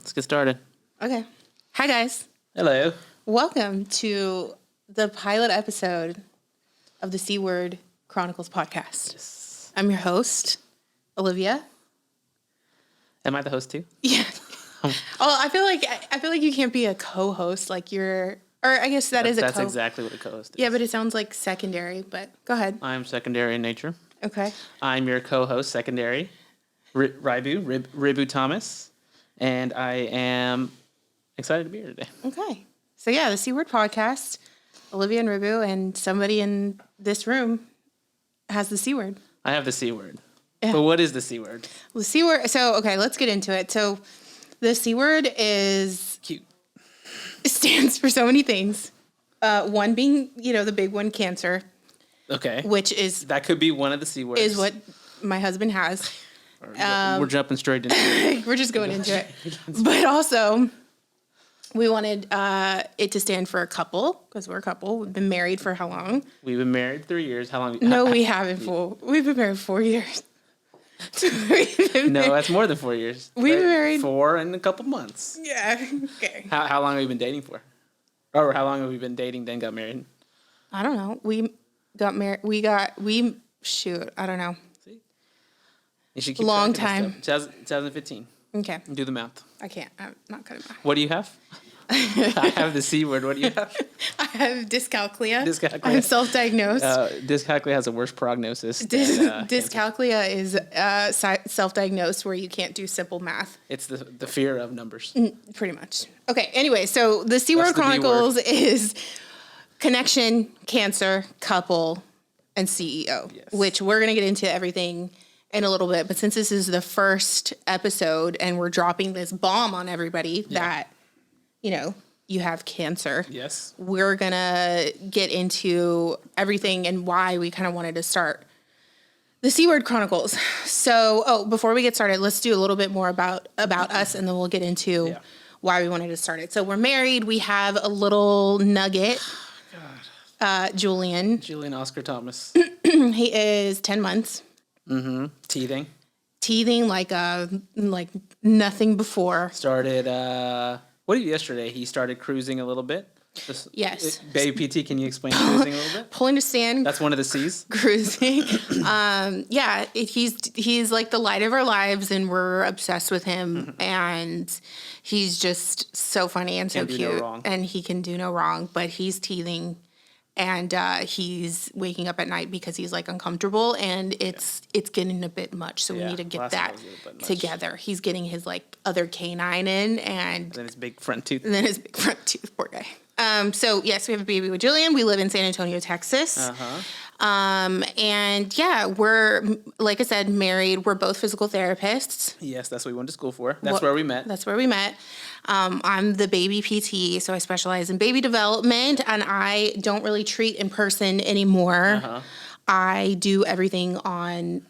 Let's get started. Okay. Hi, guys. Hello. Welcome to the pilot episode of the C Word Chronicles podcast. Yes. I'm your host, Olivia. Am I the host too? Yeah. I feel like you can't be a co-host like you're, or I guess that's exactly what a co-host is. Yeah, but it sounds like secondary, but go ahead. I'm secondary in nature. Okay. I'm your co-host, secondary, Ribu Thomas, and I am excited to be here today. Okay. So yeah, the C Word podcast, Olivia and Ribu, and somebody in this room has the C word. I have the C word. Yeah. But what is the C word? The C word. So, okay, let's get into it. So the C word is Cute. Stands for so many things. One being, the big one, cancer. Okay. Which is... That could be one of the C words. Is what my husband has. We're jumping straight into it. We're just going into it. But also, we wanted it to stand for a couple, because we're a couple. We've been married for how long? We've been married 3 years. How long? No, we haven't. We've been married 4 years. No, that's more than 4 years. We've been married 4 and a couple months. Yeah. Okay. How long have we been dating for? Or how long have we been dating, then got married? I don't know. We got married. Shoot. I don't know. See? You should keep long tracking time. This stuff. 2015. Okay. Do the math. I can't. I'm not good at math. What do you have? I have the C word. What do you have? I have dyscalculia. Dyscalculia. I'm self-diagnosed. Dyscalculia has a worse prognosis. Dyscalculia is self-diagnosed where you can't do simple math. It's the fear of numbers. Pretty much. Okay, anyway, so the C Word Chronicles is connection, cancer, couple, and CEO, yes. Which we're going to get into everything in a little bit. But since this is the first episode and we're dropping this bomb on everybody that, you have cancer. Yes. We're going to get into everything and why we kind of wanted to start the C Word Chronicles. So, before we get started, let's do a little bit more about us, and then we'll get into why we wanted to start it. So we're married. We have a little nugget, Julian. Julian Oscar Thomas. He is 10 months. Mm-hmm. Teething like nothing before. Started, what did you yesterday? He started cruising a little bit. Yes. Baby PT, can you explain cruising a little bit? Pulling to stand. That's one of the C's. Cruising. He's like the light of our lives, and we're obsessed with him. And he's just so funny and so cute. And he can do no wrong, but he's teething. And he's waking up at night because he's like uncomfortable, and it's getting a bit much. So we need to get that together. He's getting his like other canine in, and then his big front tooth. Poor guy. So yes, we have a baby with Julian. We live in San Antonio, Texas. And yeah, we're, like I said, married. We're both physical therapists. Yes, that's what we went to school for. That's where we met. I'm the baby PT, so I specialize in baby development, and I don't really treat in person anymore. I do everything on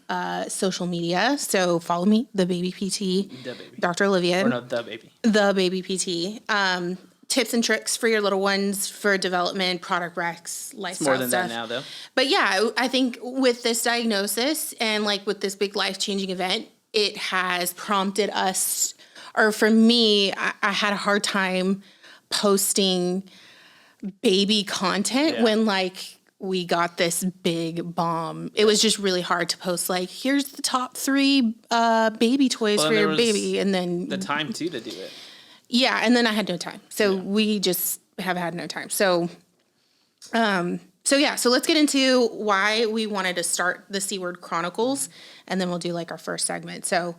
social media, so follow me, the baby PT, Dr. Olivia. Or no, the baby. The baby PT. Tips and tricks for your little ones for development, product recs, lifestyle stuff. It's more than that now, though. But yeah, I think with this diagnosis and like with this big life-changing event, it has prompted us, or for me, I had a hard time posting baby content when like we got this big bomb. It was just really hard to post like, here's the top 3 baby toys for your baby. And then the time too to do it. Yeah, and then I had no time. So we just have had no time. So let's get into why we wanted to start the C Word Chronicles, and then we'll do like our first segment. So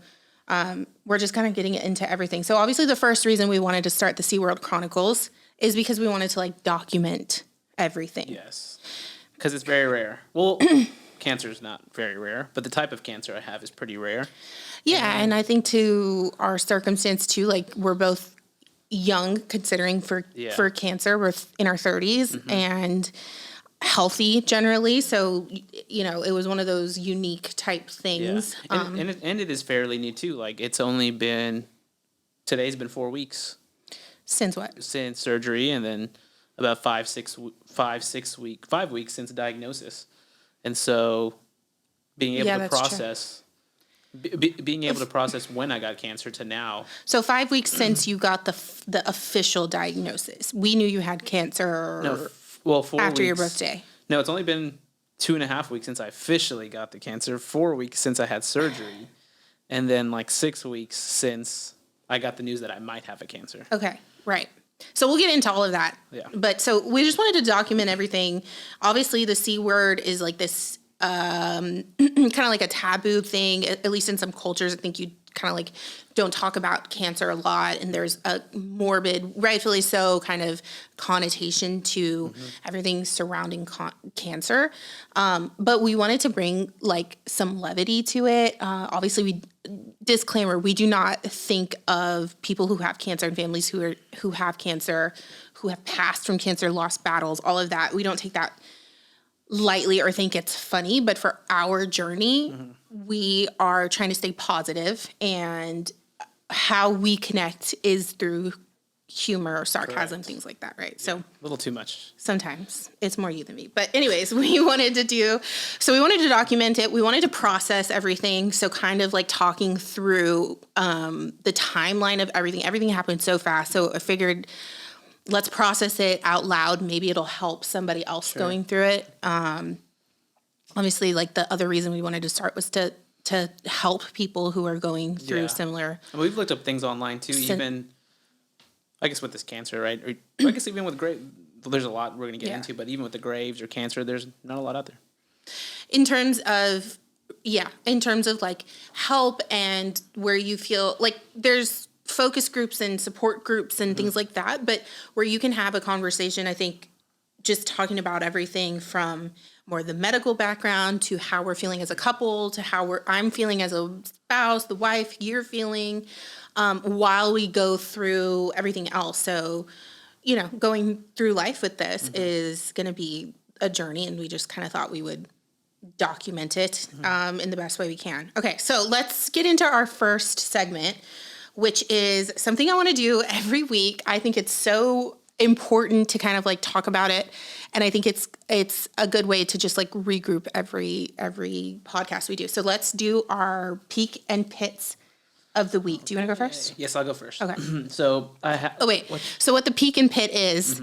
we're just kind of getting into everything. So obviously the first reason we wanted to start the C Word Chronicles is because we wanted to like document everything. Yes, because it's very rare. Well, cancer is not very rare, but the type of cancer I have is pretty rare. Yeah, and I think to our circumstance too, like we're both young considering for cancer. We're in our 30s and healthy generally. So, it was one of those unique type things. Yeah. And it is fairly new too. Like today's been 4 weeks. Since what? Since surgery, and then about 5 weeks since diagnosis. And so being able to process being able to process when I got cancer to now. So 5 weeks since you got the official diagnosis, we knew you had cancer. No, well, 4 after weeks. your birthday. No, it's only been 2.5 weeks since I officially got the cancer. 4 weeks since I had surgery, and then like 6 weeks since I got the news that I might have a cancer. Okay, right. So we'll get into all of that. Yeah. But so we just wanted to document everything. Obviously, the C word is like this kind of like a taboo thing, at least in some cultures. I think you kind of like don't talk about cancer a lot, and there's a morbid, rightfully so, kind of connotation to everything surrounding cancer. But we wanted to bring like some levity to it. Obviously, disclaimer, we do not think of people who have cancer and families who have cancer, who have passed from cancer, lost battles, all of that. We don't take that lightly or think it's funny, but for our journey, we are trying to stay positive, and how we connect is through humor, sarcasm, things like that, right? So A little too much. sometimes it's more you than me. But anyways, we wanted to document it. We wanted to process everything. So kind of like talking through the timeline of everything. Everything happened so fast. So I figured, let's process it out loud. Maybe it'll help somebody else going through it. Obviously, like the other reason we wanted to start was to help people who are going through similar. And we've looked up things online too, even I guess with this cancer, right? Or I guess even with there's a lot we're going to get into, but even with the graves or cancer, there's not a lot out there. In terms of like help and where you feel like there's focus groups and support groups and things like that, but where you can have a conversation, I think just talking about everything from more the medical background to how we're feeling as a couple to how I'm feeling as a spouse, the wife, you're feeling, while we go through everything else. So, going through life with this is going to be a journey, and we just kind of thought we would document it in the best way we can. Okay, so let's get into our first segment, which is something I want to do every week. I think it's so important to kind of like talk about it, and I think it's a good way to just like regroup every podcast we do. So let's do our peak and pits of the week. Do you want to go first? Yes, I'll go first. Okay. So I have. Oh wait. So what the peak and pit is?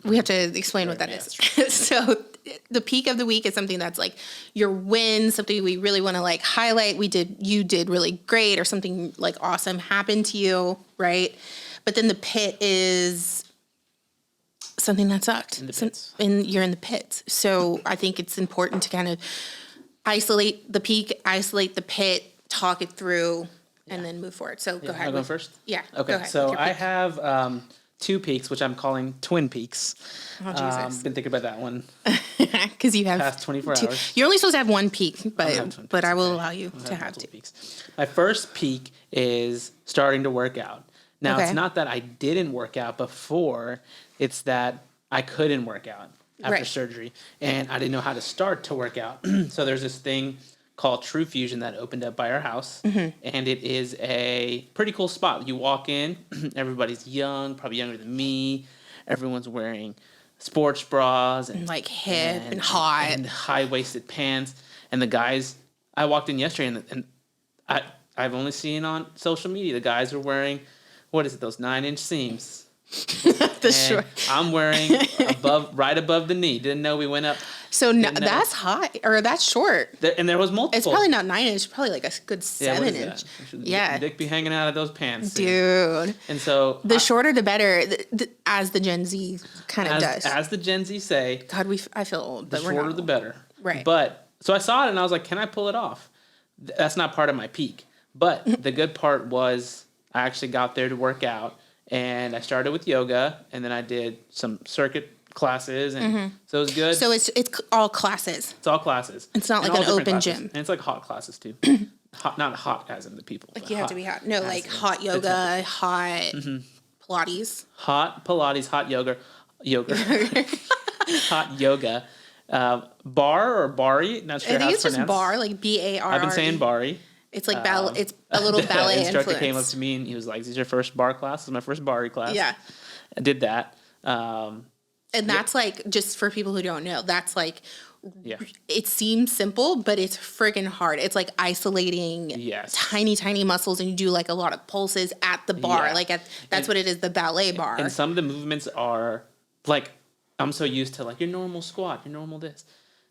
We have to explain what that is. So the peak of the week is something that's like your win, something we really want to like highlight. You did really great, or something like awesome happened to you, right? But then the pit is something that sucked. In the pits. You're in the pits. So I think it's important to kind of isolate the peak, isolate the pit, talk it through, and then move forward. So go ahead. I'll go first? Yeah. Okay. Go ahead. So I have 2 peaks, which I'm calling twin peaks. Oh, Jesus. Been thinking about that one Because you have past 24 two. hours. You're only supposed to have one peak, have but twin peaks, I will okay. allow you to have multiple 2. peaks. My first peak is starting to work out. Now, Okay. it's not that I didn't work out before. It's that I couldn't work out after Right. surgery, and I didn't know how to start to work out. So there's this thing called True Fusion that opened up by our house, and it is a pretty cool spot. You walk in, everybody's young, probably younger than me. Everyone's wearing sports bras and Like hip and hot. and high-waisted pants. And the guys, I walked in yesterday, and I've only seen on social media, the guys are wearing, what is it, those 9-inch seams. Short. I'm wearing right above the knee. Didn't know we went up. So that's high, or that's short. And there was multiple. It's probably not 9-inch, probably like a good 7-inch. Yeah. Dick be hanging out of those pants. Dude. And so The shorter the better, as the Gen Z kind of does. as the Gen Z say, God, I feel old, the but we're shorter not the old. better. Right. But so I saw it and I was like, can I pull it off? That's not part of my peak. But the good part was I actually got there to work out, and I started with yoga, and then I did some circuit classes, and so it was good. So it's all classes. It's all classes. It's not And like all an different open classes. gym. And it's like hot classes too. Hot, not hot as in the people. Like but you have to be hot. No, as like in hot the yoga, temperature. hot Pilates. Hot Pilates, hot yoga, hot yoga. Bar or Bari, not sure I how think it's it's just pronounced. bar, like BAR. I've been saying Bari. It's like ballet. It's a little ballet The instructor influence. came up to me and he was like, "Is this your first bar class?" This is my first Bari class. Yeah. I did that. And that's like, just for people who don't know, that's like Yeah. It seems simple, but it's friggin' hard. It's like isolating Yes. tiny muscles, and you do like a lot of pulses at the bar. Yeah. Like that's what it is, the ballet bar. And some of the movements are like, I'm so used to like your normal squat, your normal this.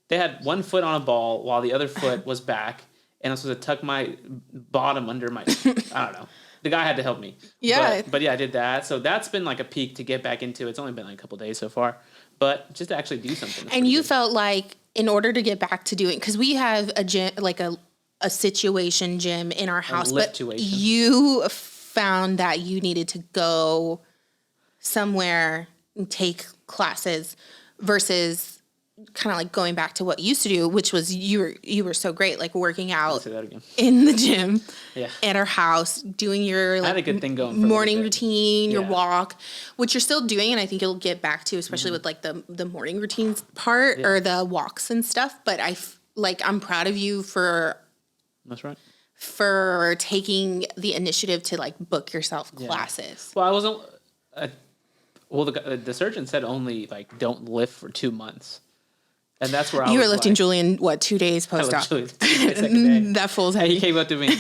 They had one foot on a ball while the other foot was back, and I was supposed to tuck my bottom under my, I don't know. The guy had to help me. Yeah. But yeah, I did that. So that's been like a peak to get back into. It's only been like a couple days so far. But just to actually do something. And you felt like in order to get back to doing, because we have a gym, like a situation gym in our house, but you found that you needed to go somewhere and take classes versus kind of like going back to what you used to do, which was you were so great, like working out in the gym at our house, doing your like, I had a good thing going for morning routine, your walk, which you're still doing, and I think you'll get back to, especially with like the morning routines part or the walks and stuff. But I'm proud of you for that's right for taking the initiative to like book yourself classes. Well, I wasn't. Well, the surgeon said only like don't lift for 2 months. And that's where you were lifting Julian, 2 days post-op? That fool's heavy. He came up to me.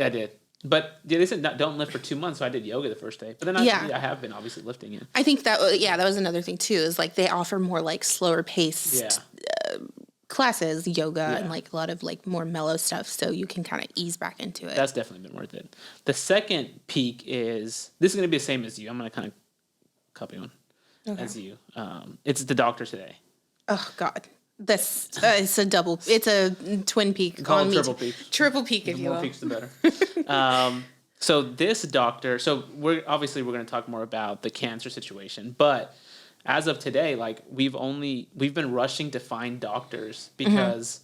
I did. But they said don't lift for 2 months, so I did yoga the first day. But then I have been obviously lifting it. I think that was another thing too, is like they offer more like slower paced classes, yoga, and like a lot of like more mellow stuff, so you can kind of ease back into it. That's definitely been worth it. The second peak is, this is going to be the same as you. I'm going to kind of copy one as you. It's the doctor today. Oh God, this it's a twin peak. Call it triple peak, if you will. The more peaks, the better. So this doctor. So we're going to talk more about the cancer situation, but as of today, like we've been rushing to find doctors because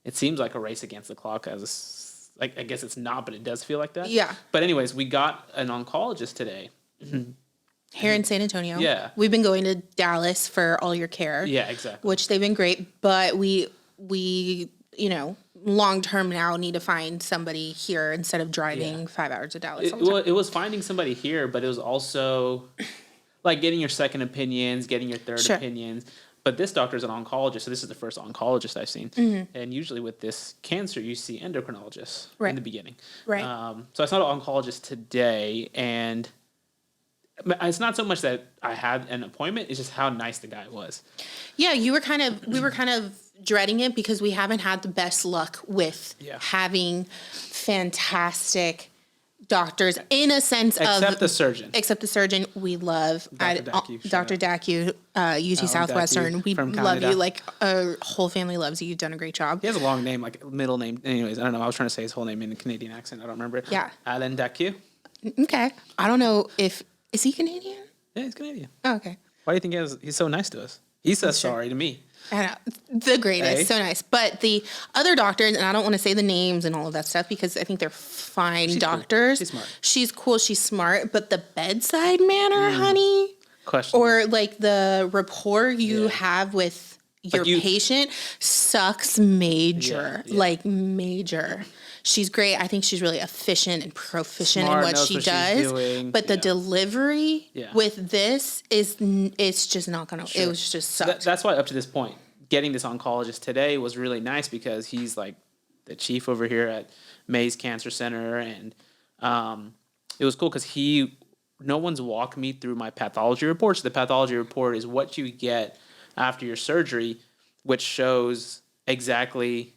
it seems like a race against the clock. I guess it's not, but it does feel like that. Yeah. But anyways, we got an oncologist today. Here in San Antonio. Yeah. We've been going to Dallas for all your care. Yeah, exactly. Which they've been great, but we long term now need to find somebody here instead of driving 5 hours to Dallas. It was finding somebody here, but it was also like getting your second opinions, getting your third opinions. But this doctor is an oncologist, so this is the first oncologist I've seen. And usually with this cancer, you see endocrinologists in the beginning. Right. So I saw an oncologist today, and it's not so much that I had an appointment; it's just how nice the guy was. Yeah, we were kind of dreading it because we haven't had the best luck with having fantastic doctors in a sense except the surgeon. We love Dr. Dacu, UT Southwestern. We love Canada. you. Like our whole family loves you. You've done a great job. He has a long name, like middle name. Anyways, I don't know. I was trying to say his whole name in a Canadian accent. I don't remember it. Yeah. Alan Dacu. Okay. I don't know if... Is he Canadian? Yeah, he's Canadian. Oh, okay. Why do you think he's so nice to us? He says sorry to me. I know. The greatest. So nice. But the other doctors, and I don't want to say the names and all of that stuff because I think they're fine doctors. Cool. She's smart. She's cool. She's smart. But the bedside manner, honey, or like the rapport you have with your patient sucks major. Like major. She's great. I think she's really efficient and proficient in what she does. But the delivery with this it's just not going to, it was just sucks. That's why up to this point, getting this oncologist today was really nice because he's like the chief over here at Mays Cancer Center. And it was cool because no one's walked me through my pathology reports. The pathology report is what you get after your surgery, which shows exactly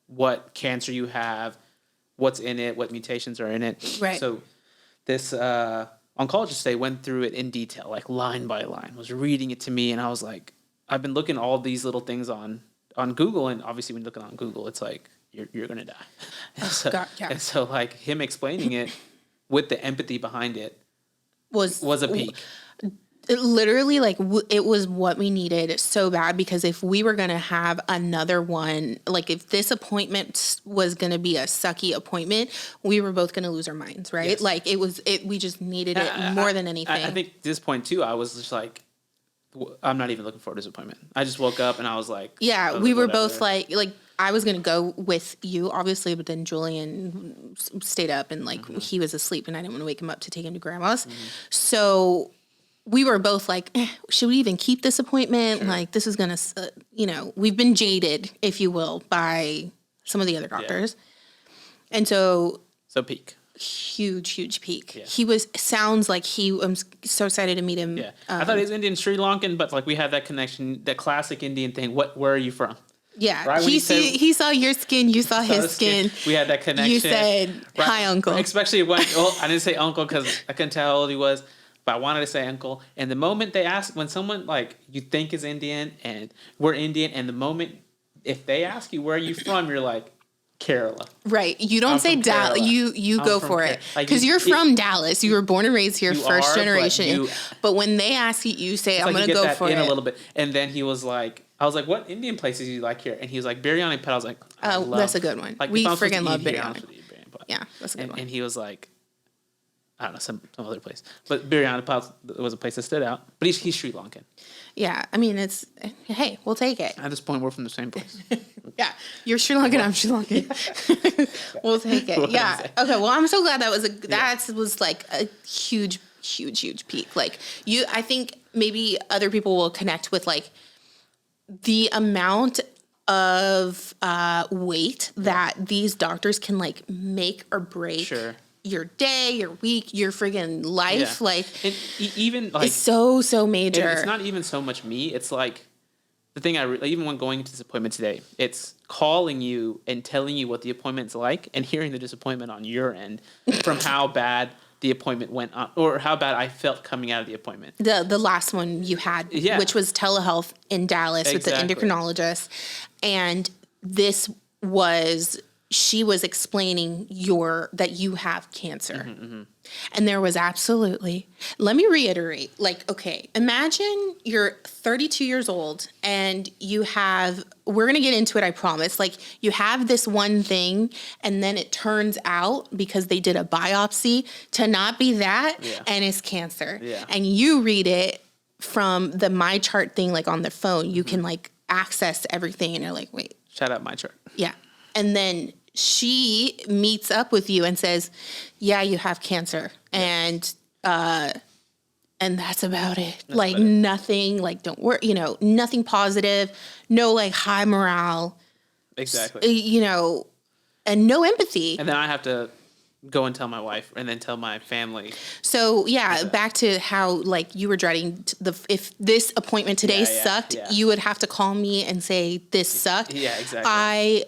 what cancer you have, what's in it, what mutations are in it. Right. So this oncologist today went through it in detail, like line by line, was reading it to me, and I was like, I've been looking at all these little things on Google, and obviously when you look on Google, it's like, you're going to die. And so like him explaining it with the empathy behind it was a peak. It literally, it was what we needed so bad because if we were going to have another one, like if this appointment was going to be a sucky appointment, we were both going to lose our minds, right? Yes. Like we just needed it more than anything. I think at this point too, I was just like, I'm not even looking forward to this appointment. I just woke up and I was like, we were both like I was going to go with you, obviously, but then Julian stayed up and he was asleep and I didn't want to wake him up to take him to grandma's. So we were both like, should we even keep this appointment? Like, this is going to, we've been jaded, if you will, by some of the other doctors. Yeah. And so peak. Huge peak. Yeah. Sounds like I'm so excited to meet him. Yeah. I thought he was Indian, Sri Lankan, but like we had that connection, that classic Indian thing. Where are you from? Yeah. Right? He saw your skin, you saw his skin. We had that connection. You said, hi, uncle. Especially when, I didn't say uncle because I couldn't tell how old he was, but I wanted to say uncle. And the moment they ask, when someone like you think is Indian and we're Indian, and the moment, if they ask you, where are you from? You're like, Kerala. Right. You don't say Dallas. You go for it. Because you're from Dallas. You were born and raised here, first generation. But when they ask you, you say, I'm going to go for it. A little bit. And then he was like, I was like, what Indian places do you like here? And he was like, biryani. But I was like, that's a good one. Like, we freaking love biryani. Yeah, that's a good one. And he was like, I don't know, some other place. But biryani was a place that stood out. But he's Sri Lankan. Yeah, I mean, hey, we'll take it. At this point, we're from the same place. Yeah, you're Sri Lankan, I'm Sri Lankan. We'll take it. Yeah. Okay, well, I'm so glad that was like a huge peak. Like, I think maybe other people will connect with like the amount of weight that these doctors can like make or break. Sure. Your day, your week, your friggin' life, like, and even like it's so major. It's not even so much me. It's like the thing even when going into this appointment today, it's calling you and telling you what the appointment's like, and hearing the disappointment on your end from how bad the appointment went on, or how bad I felt coming out of the appointment. The last one you had, which was telehealth in Dallas with the endocrinologist, and this was. She was explaining that you have cancer. And there was absolutely, let me reiterate, like, okay, imagine you're 32 years old and we're going to get into it, I promise. Like, you have this one thing and then it turns out, because they did a biopsy, to not be that, and it's cancer. Yeah. And you read it from the My Chart thing, like on the phone, you can like access everything and you're like, wait. Shout out My Chart. Yeah. And then she meets up with you and says, yeah, you have cancer. And that's about it. Nothing, like, don't worry, nothing positive, no like high morale. Exactly. And no empathy. And then I have to go and tell my wife and then tell my family. So back to how like you were dreading if this appointment today sucked, you would have to call me and say this sucked. Yeah, exactly. I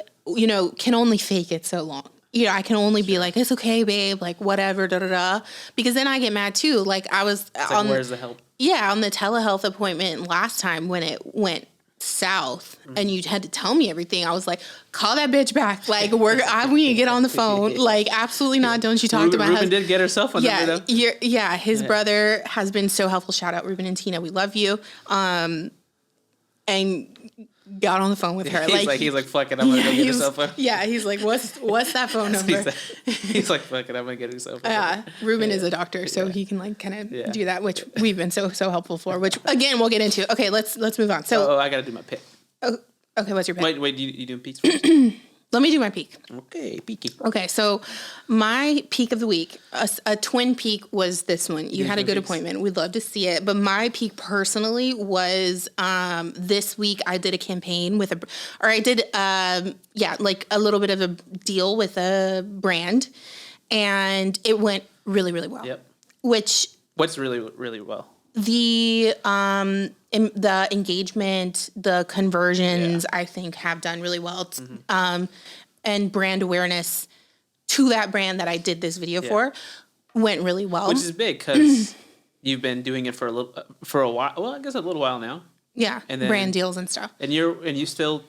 can only fake it so long. I can only be like, it's okay, babe, like whatever, because then I get mad too. Like I was where's the help? Yeah, on the telehealth appointment last time when it went south and you had to tell me everything, I was like, call that bitch back. Like we need to get on the phone. Like absolutely not. Don't you talk to my husband. Ruben did get herself on the video. His brother has been so helpful. Shout out Ruben and Tina. We love you. And got on the phone with her. He's like, fuck it, I'm gonna go get her cell phone. Yeah, he's like, what's that phone number? he's like, fuck it, I'm gonna get her cell phone. Yeah, Ruben is a doctor, so he can like kind of do that, which we've been so helpful for. Which again, we'll get into. Okay, let's move on. So, I gotta do my pick. Oh, okay, what's your pick? Wait, you doing peaks first? Let me do my peak. Okay, peaky. Okay, so my peak of the week, a twin peak was this one. You had a good appointment. We'd love to see it. But my peak personally was this week I did a campaign like a little bit of a deal with a brand. And it went really, really well. Yep. What's really, really well? The engagement, the conversions, I think have done really well. And brand awareness to that brand that I did this video for went really well. Which is big because you've been doing it for a while. Well, I guess a little while now. Yeah, and then, brand deals and stuff. And you still,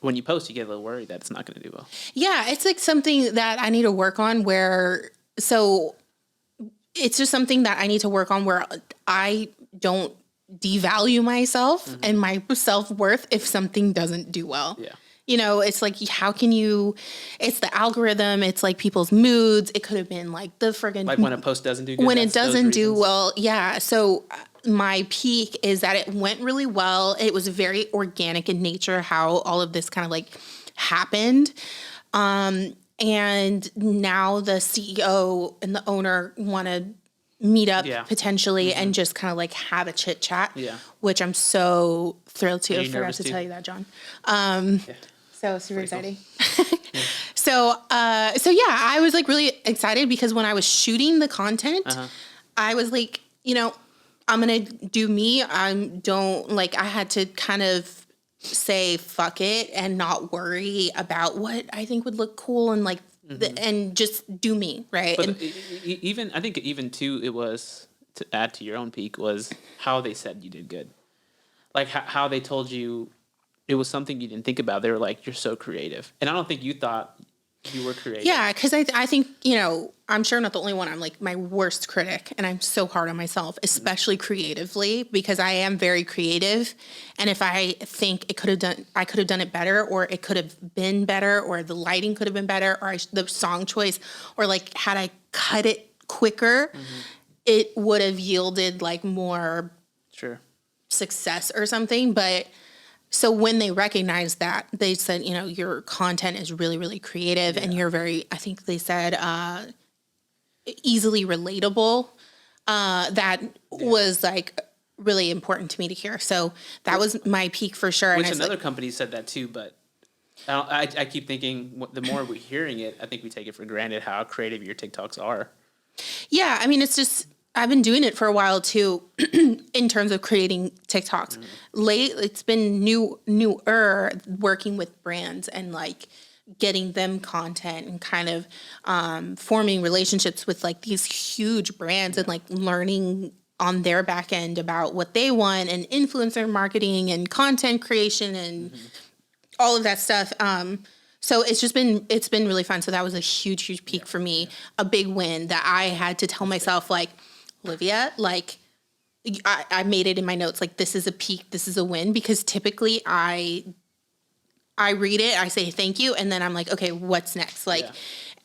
when you post, you get a little worried that it's not going to do well. Yeah, it's like something that I need to work on it's just something that I need to work on where I don't devalue myself and my self-worth if something doesn't do well. Yeah. It's like, how can it's the algorithm, it's like people's moods. It could have been like the friggin' like when a post doesn't do good. When it doesn't do well. Yeah. So my peak is that it went really well. It was very organic in nature, how all of this kind of like happened. And now the CEO and the owner want to meet up Yeah. potentially and just kind of like have a chit chat. Yeah. Which I'm so thrilled to. Are I you forgot nervous to too? tell you that, John. Yeah. So super Pretty exciting. So yeah, I was like really excited because when I was shooting the content, I was like, I'm going to do me. I had to kind of say fuck it and not worry about what I think would look cool and like, and just do me. Right. But And even I think even too, it was to add to your own peak was how they said you did good, like how they told you it was something you didn't think about. They were like, "You're so creative," and I don't think you thought you were creative. yeah, because I think, I'm sure I'm not the only one. I'm like my worst critic and I'm so hard on myself, especially creatively, because I am very creative. And if I think I could have done it better, or it could have been better, or the lighting could have been better, or the song choice, or like had I cut it quicker, it would have yielded like more Sure. success or something. But so when they recognized that, they said, your content is really, really creative and you're very, I think they said, easily relatable. That was like really important to me to hear. So that was my peak for sure. Which and another company said that too, but I keep thinking the more we're hearing it, I think we take it for granted how creative your TikToks are. Yeah, I mean, it's just I've been doing it for a while too, in terms of creating TikToks. It's been newer working with brands and like getting them content and kind of forming relationships with like these huge brands and like learning on their back end about what they want and influencer marketing and content creation and all of that stuff. So it's been really fun. So that was a huge peak for me, a big win that I had to tell myself like, Olivia, like I made it in my notes, like this is a peak, this is a win, because typically I read it, I say thank you, and then I'm like, okay, what's next? Like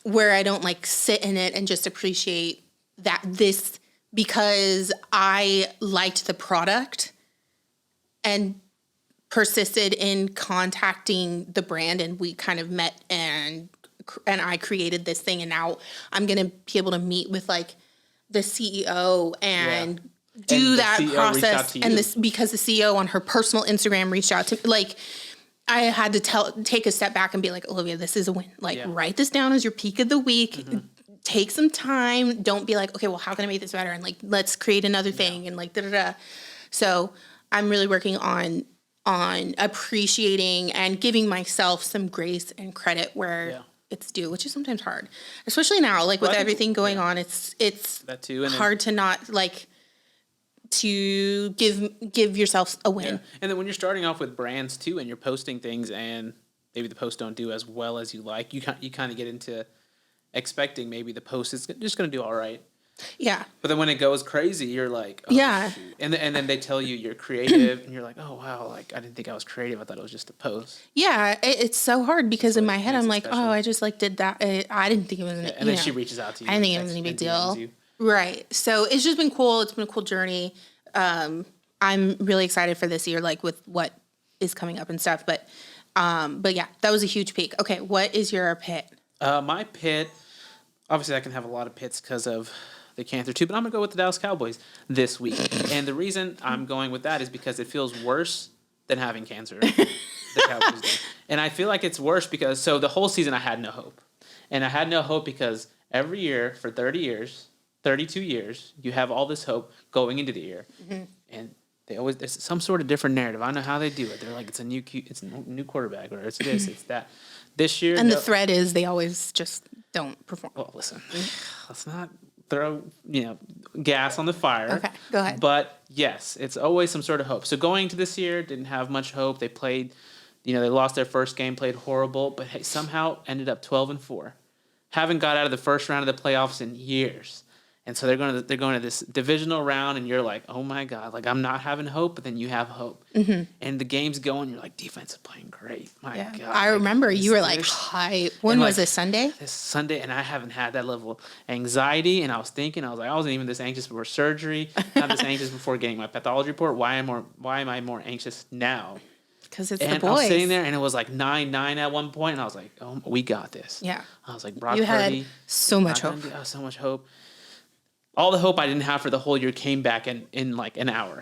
where I don't like sit in it and just appreciate that this, because I liked the product and persisted in contacting the brand, and we kind of met and I created this thing, and now I'm going to be able to meet with like the CEO and do And the that CEO reached out process. to you. And this, because the CEO on her personal Instagram reached out to me, like I had to take a step back and be like, Olivia, this is a win. Like write this down as your peak of the week. Take some time. Don't be like, okay, well, how can I make this better? And like, let's create another thing and like, da-da-da. So I'm really working on appreciating and giving myself some grace and credit where it's due, which is sometimes hard, especially now, like with everything going on, it's that too, and hard to not like to give yourself a win. And then when you're starting off with brands too, and you're posting things, and maybe the posts don't do as well as you like, you kind of get into expecting maybe the post is just going to do all right. Yeah. But then when it goes crazy, you're like, oh, shoot. And then they tell you you're creative, and you're like, oh wow, like I didn't think I was creative. I thought it was just a post. Yeah, it's so hard because in my head I'm like, oh, I just like did that. I didn't think it was. And then she reaches out to you. I didn't think it was any big deal. Right. So it's just been cool. It's been a cool journey. I'm really excited for this year, like with what is coming up and stuff. But yeah, that was a huge peak. Okay, what is your pit? My pit, obviously I can have a lot of pits because of the cancer too, but I'm going to go with the Dallas Cowboys this week. And the reason I'm going with that is because it feels worse than having cancer. The Cowboys do. And I feel like it's worse because, so the whole season I had no hope. And I had no hope because every year for 30 years, 32 years, you have all this hope going into the year. And they always, there's some sort of different narrative. I don't know how they do it. They're like, it's a new quarterback, or it's this, it's that. This year. And the thread is they always just don't perform. Well, listen, let's not throw gas on the fire. Okay, go ahead. But yes, it's always some sort of hope. So going into this year, didn't have much hope. They played, they lost their first game, played horrible, but hey, somehow ended up 12-4. Haven't got out of the first round of the playoffs in years. And so they're going to this divisional round, and you're like, oh my God, like I'm not having hope, but then you have hope. And the game's going, you're like, defense is playing great. My God. I remember you were like, hype. When was it, Sunday? This Sunday, and I haven't had that level of anxiety. And I was thinking, I wasn't even this anxious before surgery, not this anxious before getting my pathology report. Why am I more anxious now? Because it's and the boys. I was sitting there, and it was like 9-9 at one point, and I was like, oh, we got this. Yeah. I was like, Brock you Purdy. had so much hope. So much hope. all the hope I didn't have for the whole year came back in like an hour.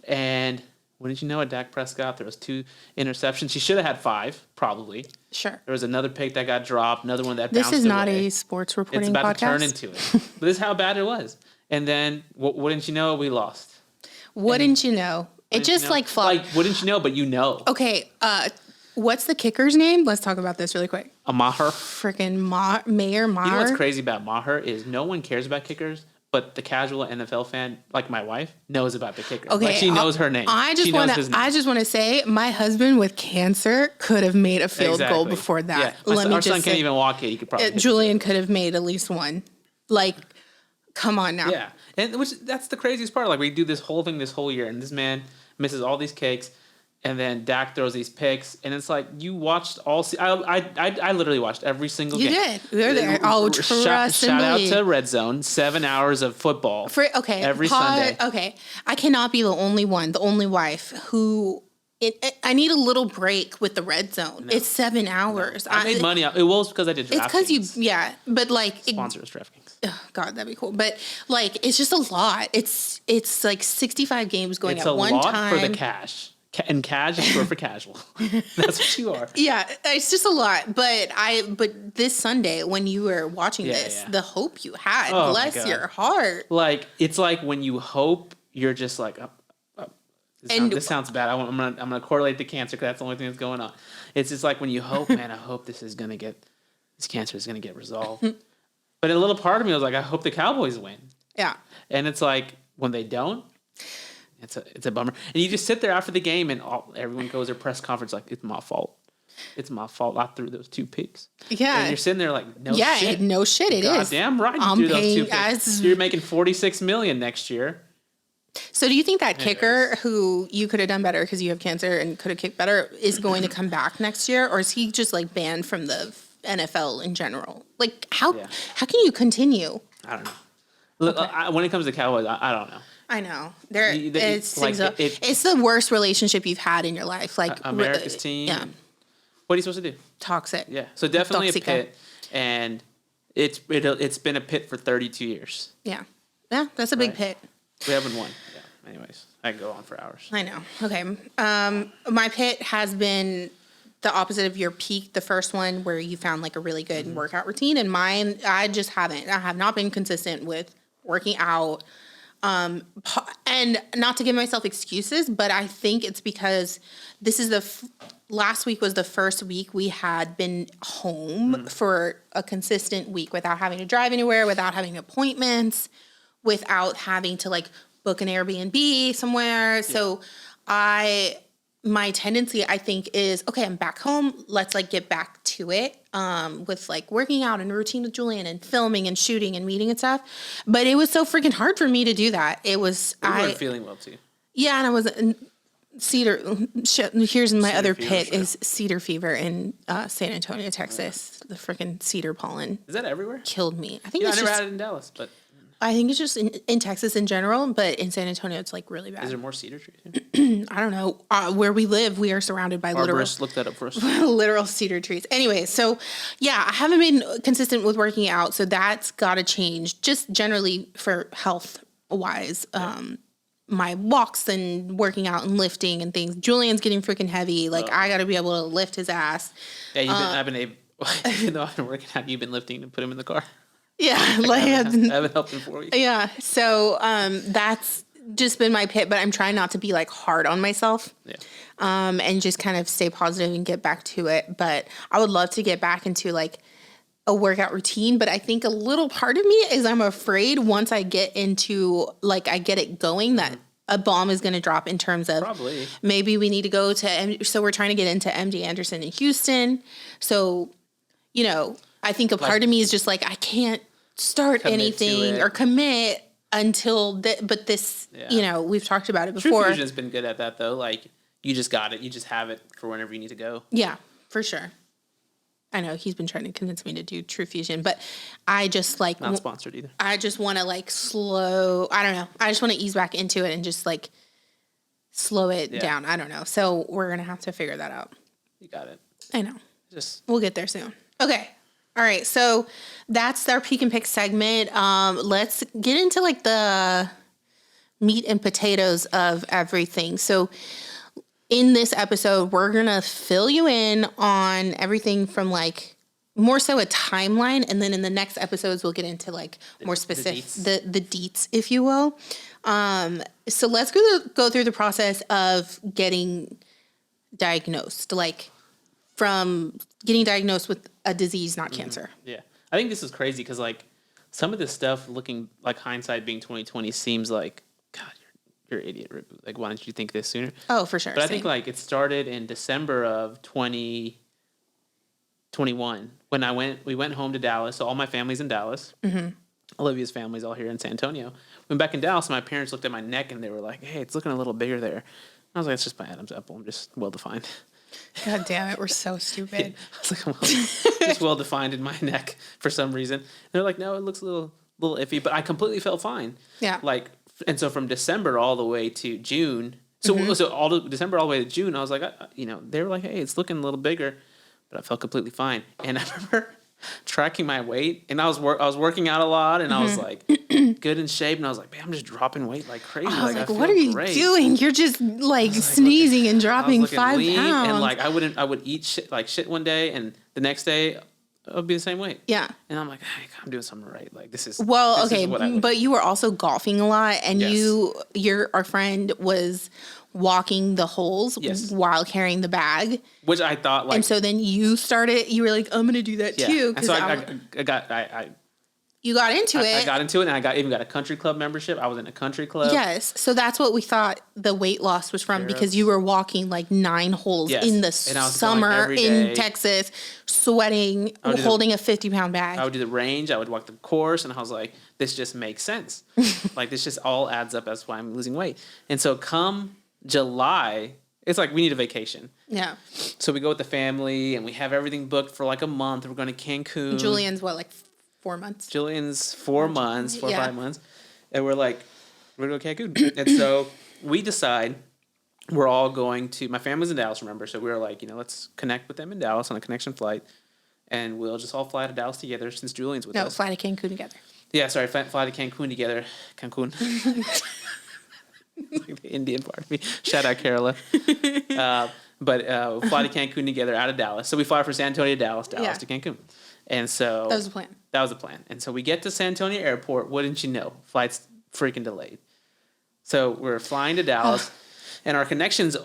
And wouldn't you know it, Dak Prescott, there was 2 interceptions. He should have had 5, probably. Sure. There was another pick that got dropped, another one that bounced This is not away. a sports reporting It's about podcast. to turn into it. But this is how bad it was. And then, wouldn't you know, we lost. Wouldn't you know? It just like flopped. Like, wouldn't you know, but you know. Okay, what's the kicker's name? Let's talk about this really quick. Maher. Freaking Mayer Maher. You know what's crazy about Maher is no one cares about kickers, but the casual NFL fan, like my wife, knows about the kicker. Okay, Like she knows her name. I just want to say my husband with cancer could have made a field goal before that. Yeah. Let me Our just son say, can't even walk it. He could probably Julian could have made at least one. Like, come on now. Yeah. And that's the craziest part. Like we do this whole thing this whole year, and this man misses all these kicks, and then Dak throws these picks, and it's like you watched all. I literally watched every single game. You did. We were there. Oh, trust shout out to Red Zone. 7 hours of football. Every Sunday. Okay, I cannot be the only wife who. I need a little break with the Red Zone. No. It's 7 hours. I made money. It was because I did DraftKings. It's because but like sponsor us DraftKings. Oh God, that'd be cool. But like, it's just a lot. It's like 65 games going at one time. It's a lot for the cash. And cash is short for casual. That's what you are. Yeah, it's just a lot. But this Sunday when you were watching this, the hope you had, bless your heart. Like it's like when you hope, you're just like. This sounds bad. I'm gonna correlate to cancer because that's the only thing that's going on. It's just like when you hope, man. I hope this cancer is gonna get resolved. But a little part of me was like, I hope the Cowboys win. Yeah. And it's like when they don't, it's a bummer. And you just sit there after the game, and everyone goes to their press conference like, it's my fault. It's my fault. I threw those 2 picks. Yeah. And you're sitting there like, no shit. No shit. It is. Damn right. You threw those 2 picks. You're making $46 million next year. So do you think that kicker who you could have done better because you have cancer and could have kicked better is going to come back next year, or is he just like banned from the NFL in general? Like how can you continue? I don't know. Look, when it comes to Cowboys, I don't know. I know it's the worst relationship you've had in your life. Like America's team. Yeah. What are you supposed to do? Toxic. Yeah. So definitely a pit, and it's been a pit for 32 years. Yeah. Yeah, that's a big pit. We haven't won. Yeah. Anyways, I can go on for hours. I know. Okay. My pit has been the opposite of your peak, the first one where you found like a really good workout routine, and mine, I just haven't. I have not been consistent with working out. And not to give myself excuses, but I think it's because this is last week was the first week we had been home for a consistent week without having to drive anywhere, without having appointments, without having to like book an Airbnb somewhere. Yeah. So my tendency, I think, is, okay, I'm back home. Let's like get back to it with like working out and routine with Julian and filming and shooting and meeting and stuff. But it was so freaking hard for me to do that. It was, you weren't feeling well too. Yeah. And I was here's my other pit is cedar fever in San Antonio, Texas. The freaking cedar pollen. Is that everywhere? Killed me. I think I never had it in Dallas, but. I think it's just in Texas in general, but in San Antonio, it's like really bad. Is there more cedar trees? I don't know. Where we live, we are surrounded by look that up for us. literal cedar trees. Anyway, so yeah, I haven't been consistent with working out, so that's got to change. Just generally for health wise, my walks and working out and lifting and things. Julian's getting freaking heavy. Like I got to be able to lift his ass. Yeah, even though I've been working out, you've been lifting to put him in the car. Yeah, like I haven't helped in 4 weeks. Yeah, so that's just been my pit, but I'm trying not to be like hard on myself. Yeah. And just kind of stay positive and get back to it. But I would love to get back into like a workout routine. But I think a little part of me is I'm afraid once I get into like I get it going that a bomb is going to drop in terms of maybe we need to go to. So we're trying to get into MD Anderson in Houston. So, you know, I think a part of me is just like I can't start anything or commit until but this, you know, we've talked about it before. True Fusion's been good at that though. Like you just got it. You just have it for whenever you need to go. Yeah, for sure. I know he's been trying to convince me to do True Fusion, but I just like not sponsored either. I just want to like I don't know. I just want to ease back into it and just like slow it down. I don't know. So we're going to have to figure that out. You got it. I know. We'll get there soon. Okay. All right, so that's our peek and pick segment. Let's get into like the meat and potatoes of everything. So in this episode, we're going to fill you in on everything from like more so a timeline. And then in the next episodes, we'll get into like more specific, the deets, if you will. So let's go through the process of getting diagnosed, like from getting diagnosed with a disease, not cancer. Yeah. I think this is crazy because like some of this stuff looking like hindsight being 2020 seems like, God, you're an idiot, Ribu. Like, why didn't you think this sooner? Oh, for sure. But I think like it started in December of 2021 when we went home to Dallas. So all my family's in Dallas. Mm-hmm. Olivia's family's all here in San Antonio. Went back in Dallas, and my parents looked at my neck and they were like, "Hey, it's looking a little bigger there." I was like, "It's just my Adam's apple. I'm just well defined." God damn it, we're so stupid. I was like, just well defined in my neck for some reason. And they're like, "No, it looks a little iffy," but I completely felt fine. Yeah. Like, and so from December all the way to June. So December all the way to June, I was like, they were like, "Hey, it's looking a little bigger," but I felt completely fine. And I remember tracking my weight, and I was working out a lot, and I was like good in shape, and I was like, "Man, I'm just dropping weight like crazy." I was like, I "What are you doing? You're just like sneezing and dropping 5 pounds." And like I would eat shit one day, and the next day it would be the same weight. Yeah. And I'm like, "Hey, I'm doing something right. Like this is okay, but you were also golfing a lot, and yes. our friend was walking the holes while carrying the bag, which I thought like, and so then you were like, "I'm gonna do that too." And so you got into it. I got into it, and I even got a country club membership. I was in a country club. Yes, so that's what we thought the weight loss was from, because you were walking like 9 holes in the summer in Texas, sweating, holding a 50-pound bag. I would do the range. I would walk the course, and I was like, "This just makes sense. Like this just all adds up. That's why I'm losing weight." And so come July, it's like we need a vacation. Yeah. So we go with the family, and we have everything booked for like a month. We're going to Cancun. Julian's what, like 4 months? Julian's 4 months, 4 or 5 months. And we're like, we're going to go to Cancun. And so we decide we're all going to, my family's in Dallas, remember? So we were like, let's connect with them in Dallas on a connection flight. And we'll just all fly to Dallas together since Julian's with us. No, fly to Cancun together. Yeah, sorry, fly to Cancun together. Cancun. Like the Indian part of me. Shout out Kerala. But fly to Cancun together out of Dallas. So we fly from San Antonio to Dallas to Cancun. And so that was the plan. That was the plan. And so we get to San Antonio Airport. Wouldn't you know? Flight's freaking delayed. So we're flying to Dallas, and our connections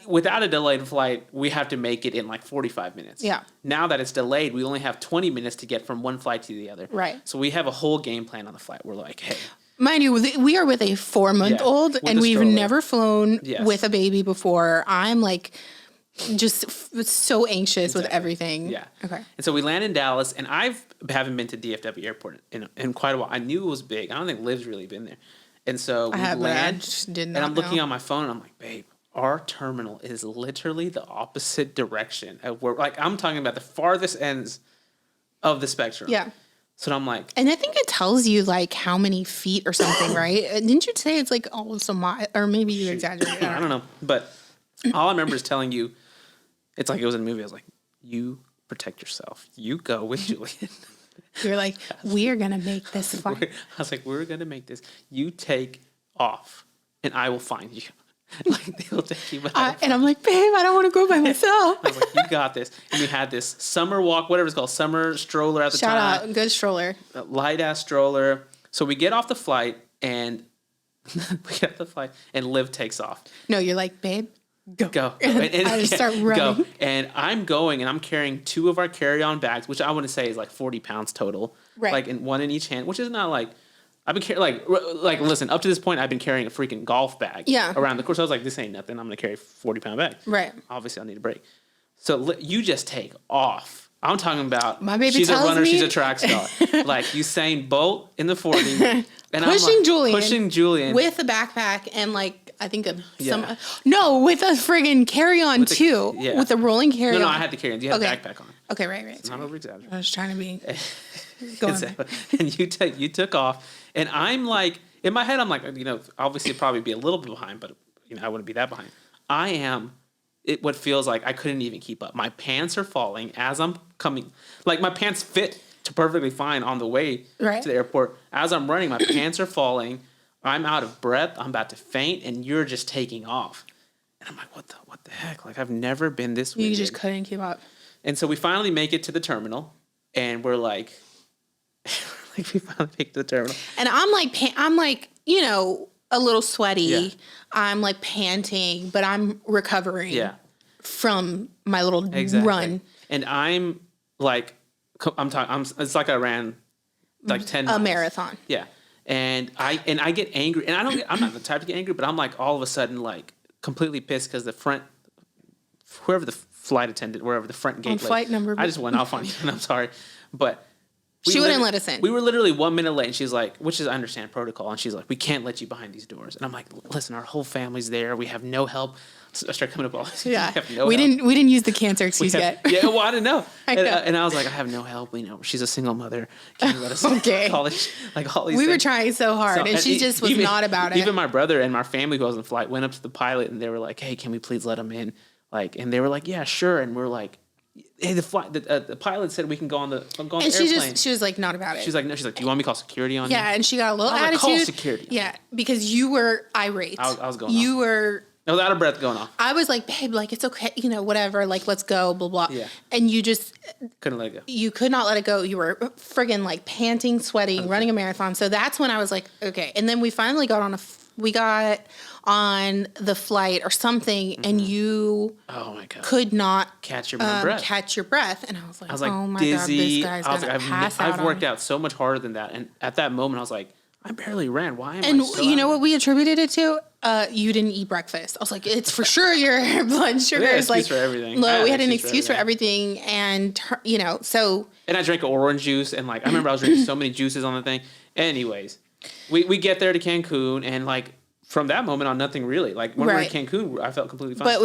without a delayed flight, we have to make it in like 45 minutes. Yeah. Now that it's delayed, we only have 20 minutes to get from one flight to the other. Right. So we have a whole game plan on the flight. We're like, hey. Mind you, we are with a 4-month-old, and we've never flown with a baby before. I'm like just so anxious with everything. Yeah. Okay. And so we land in Dallas, and I haven't been to DFW Airport in quite a while. I knew it was big. I don't think Liv's really been there. And so we land, and I'm looking on my phone, and I'm like, babe, our terminal is literally the opposite direction of where, like, I'm talking about the farthest ends of the spectrum. Yeah. So I'm like, and I think it tells you like how many feet or something, right? Didn't you say it's like almost a mile, or maybe you exaggerated? I don't know, but all I remember is telling you, it's like it was in a movie. I was like, you protect yourself. You go with Julian. You were like, we are gonna make this flight. I was like, we're gonna make this. You take off, and I will find you. Like they'll take you, and I'm like, babe, I don't want to go by myself. I was like, you got this. And we had this summer walk, whatever it's called, summer stroller at the time. Shout out, good stroller. A light ass stroller. So we get off the flight, and Liv takes off. No, you're like, babe, go. And I just start running. Go. And I'm going, and I'm carrying 2 of our carry-on bags, which I want to say is like 40 pounds total. Right. Like one in each hand, which is not like. I've been carrying, like, listen, up to this point, I've been carrying a freaking golf bag around the course. I was like, this ain't nothing. I'm going to carry a 40-pound bag. Right. Obviously, I'll need a break. So you just take off. I'm talking about, my baby she's a runner, she's a me. track star. Like, Usain Bolt in the 40. And pushing Julian. With a backpack and, like, I think with a friggin' carry-on, too. Yeah. With a rolling carry-on. No, I had the carry-on. You had a backpack on. Okay, right. It's not over-exaggerating. I was trying to be... And you took off, and I'm like, in my head, I'm like, obviously it'd probably be a little bit behind, but I wouldn't be that behind. I am what feels like I couldn't even keep up. My pants are falling as I'm coming. Like, my pants fit to perfectly fine on the way Right. to the airport. As I'm running, my pants are falling. I'm out of breath. I'm about to faint, and you're just taking off. And I'm like, what the heck? Like, I've never been this You winded. just couldn't keep up. And so we finally make it to the terminal, and we're like, we finally make it to the terminal. And I'm like, you know, a little sweaty. Yeah. I'm like panting, but I'm recovering Yeah. from my little Exactly. run. And I'm like, it's like I ran like 10 miles. A marathon. Yeah. And I get angry, and I'm not the type to get angry, but I'm like all of a sudden like completely pissed because whoever the flight attendant, wherever the front gate, On flight number. I just went off on you, and I'm sorry, but She wouldn't let us in. We were literally 1 minute late, and she's like, which is I understand protocol, and she's like, we can't let you behind these doors, and I'm like, listen, our whole family's there, we have no help. So I start coming up with all this. Yeah. We have no we help. didn't use the cancer excuse yet. Yeah, well, I didn't know. I know. And I was like, I have no help. You know, she's a single mother. Can you let us Okay. college? Like all these We were things. trying so hard, and she just was not about it. Even my brother and my family who was on the flight went up to the pilot, and they were like, hey, can we please let him in? Like, and they were like, yeah, sure. And we're like, hey, the pilot said we can go on the airplane. And she was like not about it. She's like, no. She's like, do you want me to call security on you? Yeah, and she got a little I was like, attitude. call security. Yeah, because you were irate. I was going You off. were. I was out of breath going off. I was like, babe, like it's okay, you know, whatever, like let's go, blah blah. Yeah. And you just Couldn't let it go. you could not let it go. You were friggin' like panting, sweating, running a marathon. So that's when I was like, okay. And then we finally got on the flight or something, and you Oh my god. could not Catch your breath. catch your breath. And I was like, oh my dizzy. god, this guy's I was gonna like, pass out. I've worked out so much harder than that, and at that moment, I was like, I barely ran. Why am And I so you know out what of we attributed it to? You didn't eat breakfast. I was like, it's for sure your blood sugar is like excuse for everything. low. I had We had an excuse for excuse for everything, and you know, so And I drank orange juice, and like I remember I was drinking so many juices on the thing. Anyways, we get there to Cancun, and like from that moment on, nothing really. Like when Right. we were in Cancun, I felt completely fine. But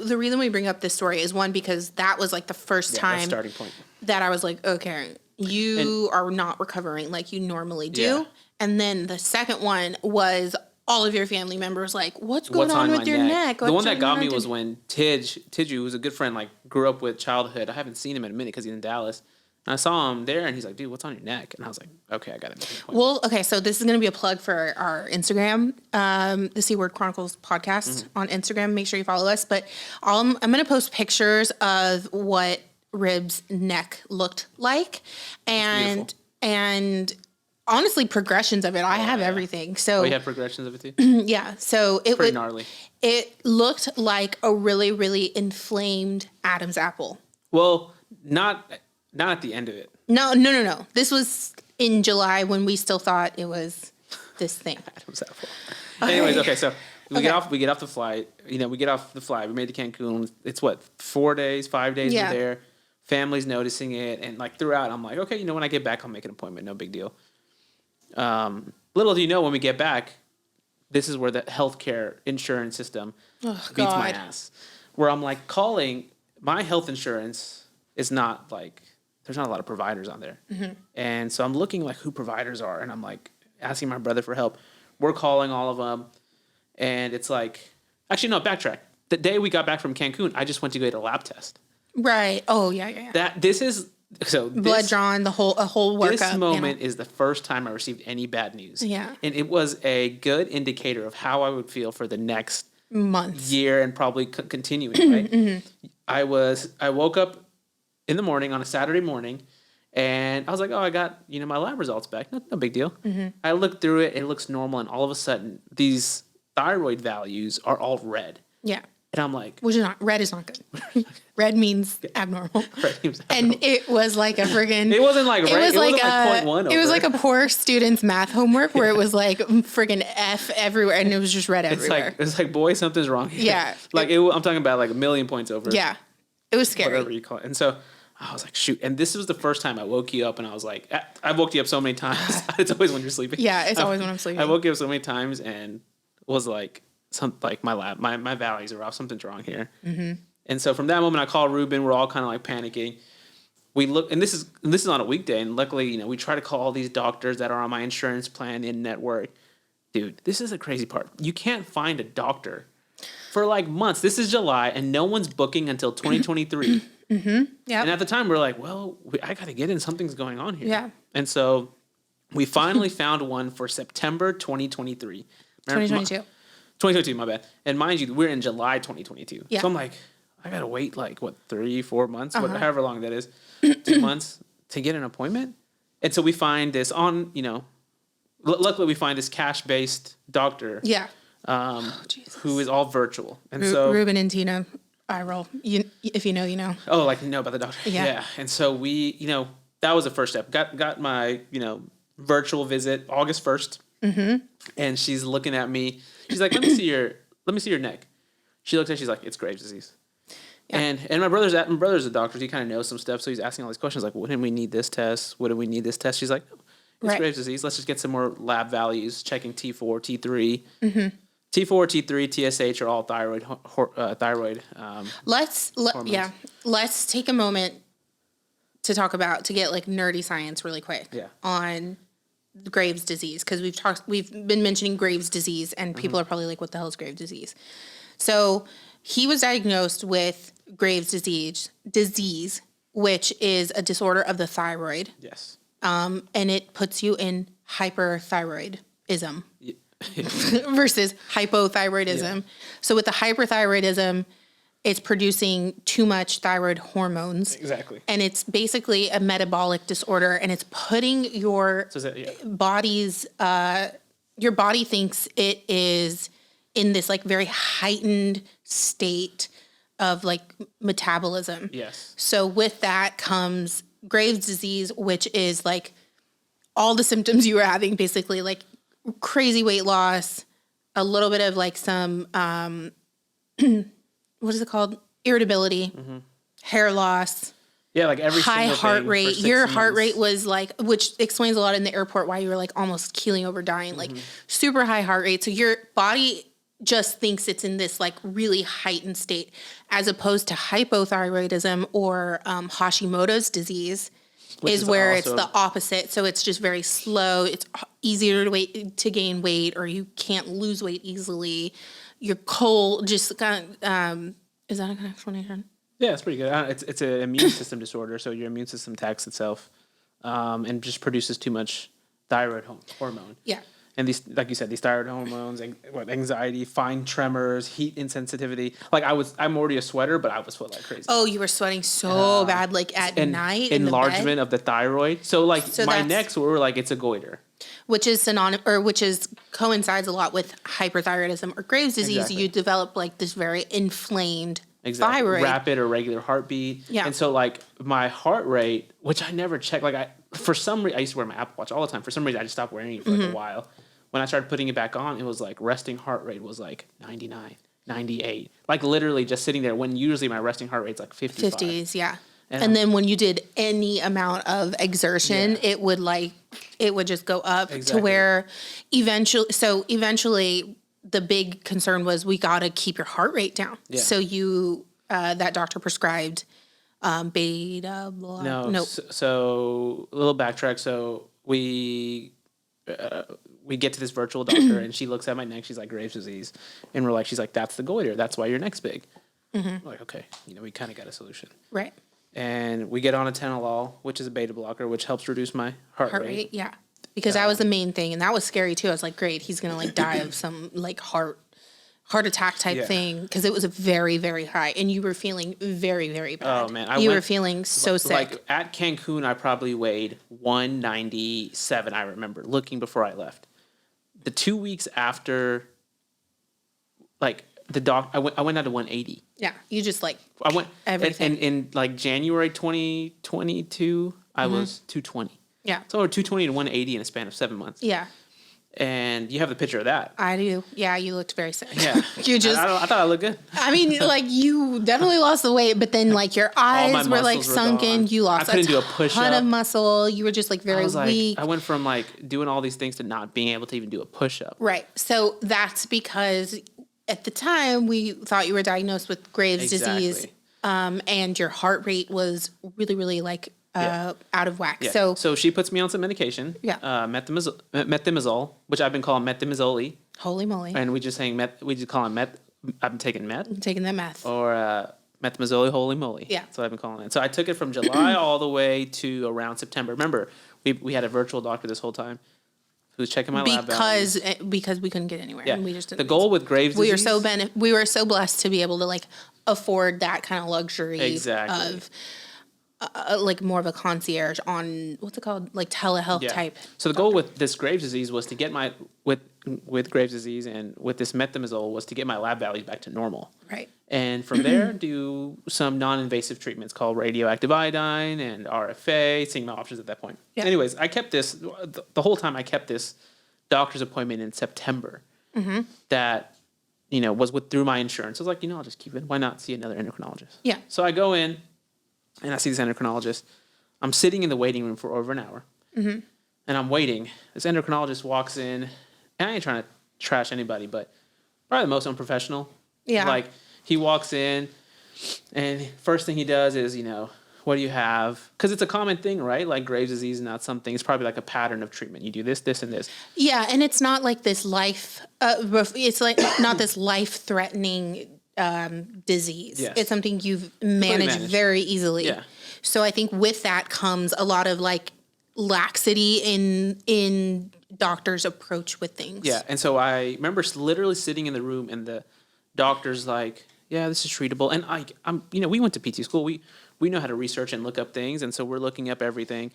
the reason we bring up this story is one, because that was like the first That's time starting point. that I was like, okay, you are not recovering like you normally do. Yeah. And then the second one was all of your family members like, what's going What's on my with your neck? The one that got me What's was going on? when Tiju, who's a good friend, like grew up with childhood. I haven't seen him in a minute because he's in Dallas. And I saw him there, and he's like, dude, what's on your neck? And I was like, okay, I got it. Well, okay, so this is going to be a plug for our Instagram, the C Word Chronicles podcast on Instagram. Make sure you follow us. But I'm going to post pictures of what Rib's neck looked like, and honestly, progressions of it. I have everything. So Oh, you have progressions of it too? yeah, so it Pretty would. gnarly. It looked like a really, really inflamed Adam's apple. Well, not at the end of it. No. This was in July when we still thought it was this thing. Adam's apple. Anyways, okay, so we Okay. get off the flight. You know, we get off the flight. We made it to Cancun. It's what, 5 days Yeah. we're there. Family's noticing it, and like throughout, I'm like, okay, you know, when I get back, I'll make an appointment. No big deal. Little do you know, when we get back, this is where the healthcare insurance system beats my ass. Where I'm like calling, my health insurance is not like, there's not a lot of providers on there. Mm-hmm. And so I'm looking like who providers are, and I'm like asking my brother for help. We're calling all of them, and it's like, actually no, backtrack. The day we got back from Cancun, I just went to get a lab test. Right. Oh yeah. Blood drawn, a whole workup. This moment is the first time I received any bad news. Yeah. And it was a good indicator of how I would feel for the next months. year and probably continuing, right? Mm-hmm. I woke up in the morning on a Saturday morning, and I was like, oh, I got, you know, my lab results back. No big deal. Mm-hmm. I looked through it, and it looks normal, and all of a sudden, these thyroid values are all red. Yeah. And I'm like, Which is not, red is not good. Red means abnormal. red seems And it was like a friggin'. It wasn't like red. It wasn't like 0.1 It was over. like a poor student's math homework where it was like friggin' F everywhere, and it was just red everywhere. It's like, boy, something's wrong here. Yeah. Like I'm talking about like a million points over. Yeah. It was scary. Whatever you call it. And so I was like, shoot. And this was the first time I woke you up, and I was like, I've woke you up so many times. It's always when you're sleeping. Yeah, it's always when I'm sleeping. I woke you up so many times and was like, my values are off. Something's wrong here. Mm-hmm. And so from that moment, I called Ruben. We're all kind of like panicking. We look, and this is on a weekday, and luckily, you know, we try to call all these doctors that are on my insurance plan in network. Dude, this is the crazy part. You can't find a doctor for like months. This is July, and no one's booking until 2023. Yeah. And at the time, we're like, well, I got to get in. Something's going on here. Yeah. And so we finally found one for September 2023. 2022. 2022, my bad. And mind you, we're in July 2022. Yeah. So I'm like, I got to wait like, 3-4 months, however long that is, 2 months to get an appointment. And so we find this on, luckily we find this cash-based doctor. Yeah. Who is all virtual. And so Ruben and Tina, I roll. If you know, you know. Oh, like you know about the doctor. Yeah. And so we, that was the first step. Got my, virtual visit August 1st. And she's looking at me. She's like, let me see your neck. She looks at it, she's like, it's Graves' disease. Yeah. And my brother's a doctor. He kind of knows some stuff. So he's asking all these questions like, wouldn't we need this test? Wouldn't we need this test? She's like, no, it's Graves' disease. Let's just get some more lab values, checking T4, T3. T4, T3, TSH are all thyroid. Let's take a moment to get like nerdy science really quick on Graves' disease, because we've been mentioning Graves' disease, and people are probably like, what the hell is Graves' disease? So he was diagnosed with Graves' disease, which is a disorder of the thyroid. Yes. And it puts you in hyperthyroidism. Versus hypothyroidism. Yeah. So with the hyperthyroidism, it's producing too much thyroid hormones. Exactly. And it's basically a metabolic disorder, and it's putting your body's, your body thinks it is in this like very heightened state of like metabolism. Yes. So with that comes Graves' disease, which is like all the symptoms you were having, basically like crazy weight loss, a little bit of like some, what is it called? Irritability, hair loss. Yeah, like every high heart rate. Your heart rate was like, which explains a lot in the airport why you were like almost keeling over dying, like super high heart rate. So your body just thinks it's in this like really heightened state, as opposed to hypothyroidism or Hashimoto's disease. Is where it's the opposite. So it's just very slow. It's easier to gain weight, or you can't lose weight easily. You're cold. Just kind of, is that a good explanation? Yeah, it's pretty good. It's an immune system disorder. So your immune system attacks itself and just produces too much thyroid hormone. Yeah. And these, like you said, these thyroid hormones, anxiety, fine tremors, heat insensitivity. Like I'm already a sweater, but I was sweating like crazy. Oh, you were sweating so bad, like at night. Enlargement of the thyroid. So my neck, we were like, it's a goiter. Which is coincides a lot with hyperthyroidism or Graves' disease. Exactly. You develop like this very inflamed thyroid. Rapid or regular heartbeat. Yeah. And so like my heart rate, which I never checked, for some reason, I used to wear my Apple Watch all the time. For some reason, I just stopped wearing it for like a while. When I started putting it back on, it was like resting heart rate was like 99, 98. Like literally just sitting there, when usually my resting heart rate's like 55. 50s, yeah. And then when you did any amount of exertion, it would just go up to where eventually the big concern was we got to keep your heart rate down. Yeah. So that doctor prescribed beta blah. No. So a little backtrack. So we get to this virtual doctor, and she looks at my neck. She's like, Graves' disease. And she's like, that's the goiter. That's why your neck's big. We're like, okay, we kind of got a solution. Right. And we get on atenolol, which is a beta blocker, which helps reduce my heart rate. Yeah. Because that was the main thing. And that was scary too. I was like, great, he's going to like die of some like heart attack type thing. Because it was a very, very high. And you were feeling very, very bad. Oh man. You were feeling so sick. Like at Cancun, I probably weighed 197, I remember, looking before I left. The 2 weeks after, like, I went down to 180. Yeah, you just like I went everything. And in like January 2022, I was 220. Yeah, so 220 to 180 in a span of 7 months. Yeah, and you have the picture of that. I do. Yeah, you looked very sick. Yeah, you just. I thought I looked good. I mean, like you definitely lost the weight, but then like your eyes were like sunken. You lost a ton of muscle. You were just like very weak. I went from like doing all these things to not being able to even do a push up. Right. So that's because at the time we thought you were diagnosed with Graves' disease, and your heart rate was really, really like out of whack. Yeah. So she puts me on some medication. Yeah. Methimazole, which I've been calling methimazole. Holy moly! And we just call him I've been taking meth. Taking that meth. Or methimazole, holy moly. Yeah. That's what I've been calling it. So I took it from July all the way to around September. Remember, we had a virtual doctor this whole time who was checking my lab values. Because we couldn't get anywhere. Yeah. And we just The goal with Graves' disease. We were so blessed to be able to like afford that kind of luxury Exactly. of like more of a concierge on what's it called, like telehealth type. So the goal with this Graves' disease was to get my with Graves' disease and with this methimazole was to get my lab values back to normal. Right. And from there, do some non-invasive treatments called radioactive iodine and RFA, seeing my options at that point. Yeah. Anyways, I kept this, the whole time I kept this doctor's appointment in September that, was through my insurance. I was like, I'll just keep it. Why not see another endocrinologist? Yeah. So I go in and I see this endocrinologist. I'm sitting in the waiting room for over an hour. And I'm waiting. This endocrinologist walks in. And I ain't trying to trash anybody, but probably the most unprofessional. Yeah. Like, he walks in, and first thing he does is, what do you have? Because it's a common thing, right? Like, Graves' disease is not something. It's probably like a pattern of treatment. You do this, this, and this. Yeah, and it's not like this it's like not this life-threatening disease. Yes. It's something you've managed very easily. Yeah. So I think with that comes a lot of like laxity in doctors' approach with things. Yeah, and so I remember literally sitting in the room, and the doctor's like, yeah, this is treatable. And I'm we went to PT school. We know how to research and look up things, and so we're looking up everything.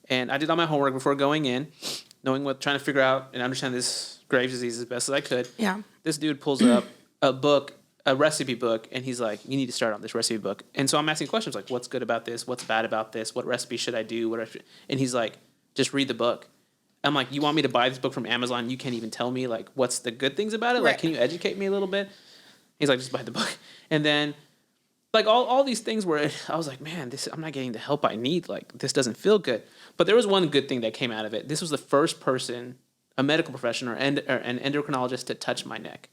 And I did all my homework before going in, trying to figure out and understand this Graves' disease as best as I could. Yeah. This dude pulls up a recipe book, and he's like, you need to start on this recipe book. And so I'm asking questions like, what's good about this? What's bad about this? What recipe should I do? And he's like, just read the book. I'm like, you want me to buy this book from Amazon? You can't even tell me like what's the good things about it? Right. Like, can you educate me a little bit? He's like, just buy the book. And then like all these things where I was like, man, I'm not getting the help I need. Like, this doesn't feel good. But there was one good thing that came out of it. This was the first person, a medical professional or an endocrinologist, to touch my neck.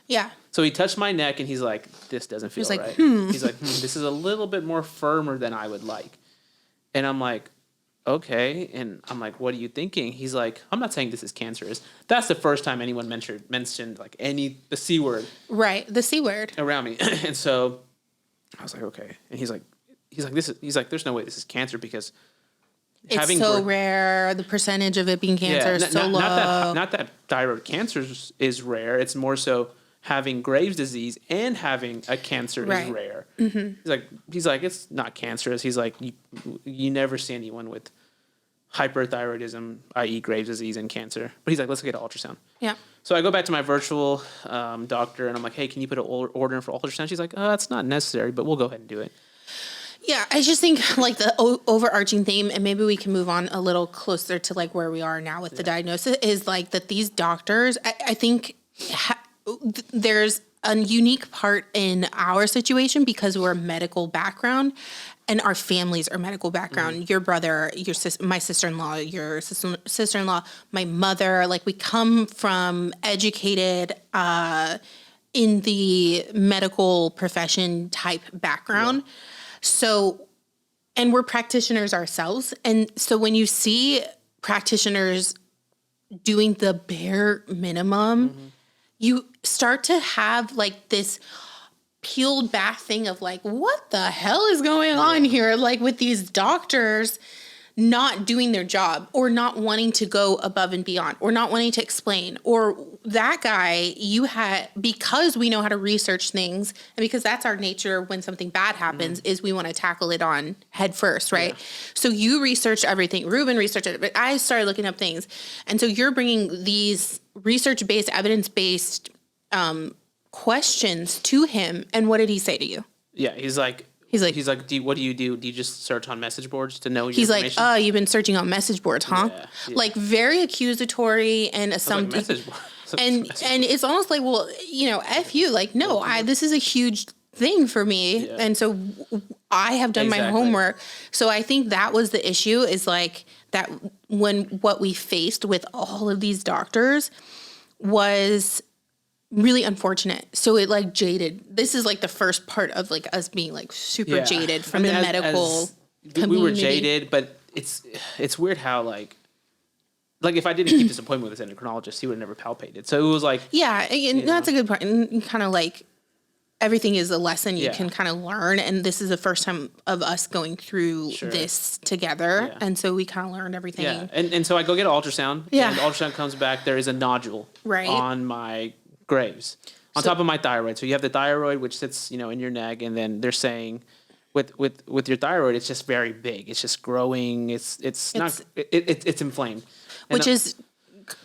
Yeah. So he touched my neck, and he's like, this doesn't feel like, right. He's like, this is a little bit more firmer than I would like. And I'm like, okay. And I'm like, what are you thinking? He's like, I'm not saying this is cancerous. That's the first time anyone mentioned like the C word. Right. The C word. Around me. And so I was like, okay. And he's like, there's no way this is cancer because it's so rare. The percentage of it being cancer is so low. Not that thyroid cancer is rare. It's more so having Graves' disease and having a cancer is rare. He's like, it's not cancerous. He's like, you never see anyone with hyperthyroidism, i.e. Graves' disease and cancer. But he's like, let's get an ultrasound. Yeah. So I go back to my virtual doctor, and I'm like, hey, can you put an order in for ultrasound? She's like, that's not necessary, but we'll go ahead and do it. Yeah, I just think like the overarching theme, and maybe we can move on a little closer to like where we are now with the diagnosis, is like that these doctors, I think there's a unique part in our situation because we're a medical background and our families are medical background. Your brother, my sister-in-law, your sister-in-law, my mother, like we come from educated, in the medical profession type background. Yeah. So, and we're practitioners ourselves. And so when you see practitioners doing the bare minimum, you start to have like this peeled back thing of like, what the hell is going on here? Like with these doctors not doing their job or not wanting to go above and beyond or not wanting to explain, or that guy because we know how to research things and because that's our nature when something bad happens is we want to tackle it on head first, right? Yeah. So you researched everything. Ruben researched it, but I started looking up things. And so you're bringing these research-based, evidence-based questions to him. And what did he say to you? Yeah, he's like, what do you do? Do you just search on message boards to know your information? He's like, you've been searching on message boards, huh? Yeah. Like very accusatory and assumptive. Like message boards. And it's almost like, well, F you. Like, no, this is a huge thing for me. Yeah. And so I have done my homework. So I think that was the issue, is like that when what we faced with all of these doctors was really unfortunate. So it like jaded. This is like the first part of like us being like super jaded from the medical community. We were jaded, but it's weird how like if I didn't keep this appointment with this endocrinologist, he would have never palpated. So it was like, and that's a good part. And kind of like everything is a lesson you Yeah. can kind of learn. And this is the first time of us going through this together. Yeah. And so we kind of learned everything. Yeah, and so I go get an ultrasound. Yeah. And the ultrasound comes back. There is a nodule Right. on my graves, on top of my thyroid. So you have the thyroid, which sits, in your neck, and then they're saying, with your thyroid, it's just very big. It's just growing. It's inflamed. And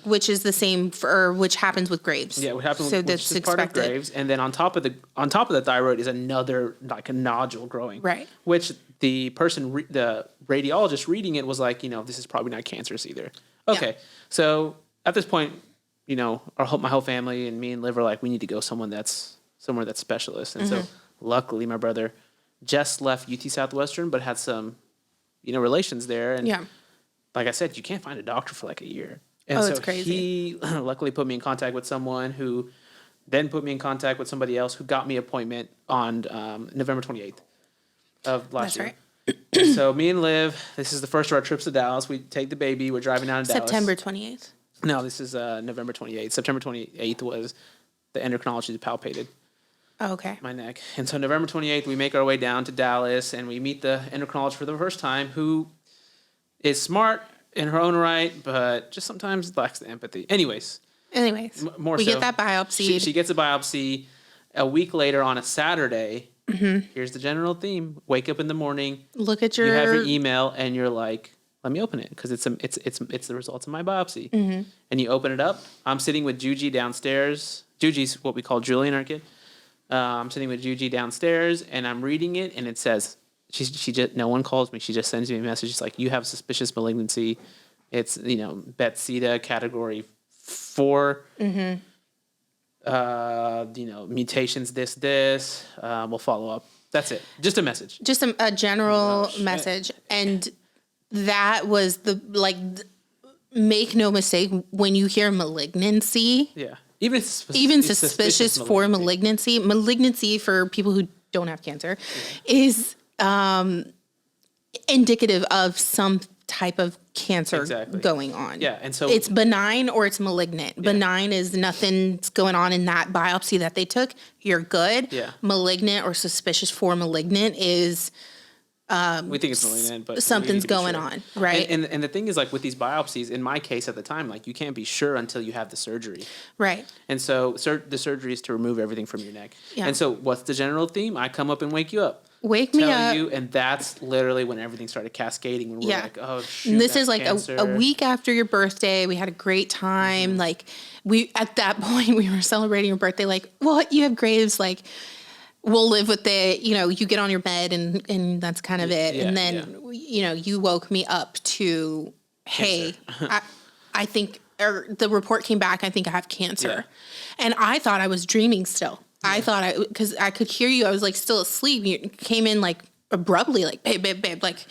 Which is the same which happens with Graves. yeah, what happens? So Which that's is part of expected. Graves, and then on top of the thyroid is another like a nodule growing. Right. Which the person, the radiologist reading it was like, this is probably not cancerous either. Okay, Yeah. so at this point, my whole family and me and Liv are like, we need to go somewhere that's specialist, and so luckily my brother just left UT Southwestern, but had some, relations there, and like I said, you can't find a doctor for like a year. And so it's crazy. he luckily put me in contact with someone who then put me in contact with somebody else who got me an appointment on November 28th of last year. Right. So me and Liv, this is the first of our trips to Dallas. We take the baby. We're driving down to Dallas. September 28th. No, this is November 28th. September 28th was the endocrinologist palpated Oh, okay. my neck. And so November 28th, we make our way down to Dallas, and we meet the endocrinologist for the first time, who is smart in her own right, but just sometimes lacks the empathy. Anyways, more we so, get that biopsy. She gets a biopsy a week later on a Saturday. Here's the general theme: wake up in the morning, Look at you have your email, and you're like, "Let me open it," because it's the results of my biopsy. And you open it up. I'm sitting with Juji downstairs. Juji's what we call Julian, our kid. I'm sitting with Juji downstairs, and I'm reading it, and it says, she just, no one calls me. She just sends me a message. It's like, you have suspicious malignancy. It's, Bethesda category 4. Mutations, this. We'll follow up. That's it. Just a message. Just a general message. And that was make no mistake, when you hear malignancy. Yeah. Even suspicious for malignancy for people who don't have cancer is indicative of some type of cancer going on. Yeah, and so it's benign or it's malignant. Yeah. Benign is nothing's going on in that biopsy that they took. You're good. Yeah. Malignant or suspicious for malignant is we think it's malignant, but something's going on, right? And the thing is, like with these biopsies, in my case at the time, like you can't be sure until you have the surgery, right? And so the surgery is to remove everything from your neck. Yeah. And so what's the general theme? I come up and wake you up. Wake me up. And that's literally when everything started cascading. When we're like, oh shoot, and this is like cancer. a week after your birthday. We had a great time. Like at that point we were celebrating your birthday. Like, well, you have Graves. Like, we'll live with it. You get on your bed and that's kind of it. Yeah, and then, you woke me up to, hey, I think, or the report came back. I think I have cancer. Yeah. And I thought I was dreaming still. Yeah. I thought because I could hear you. I was like still asleep. You came in like abruptly, like, babe, like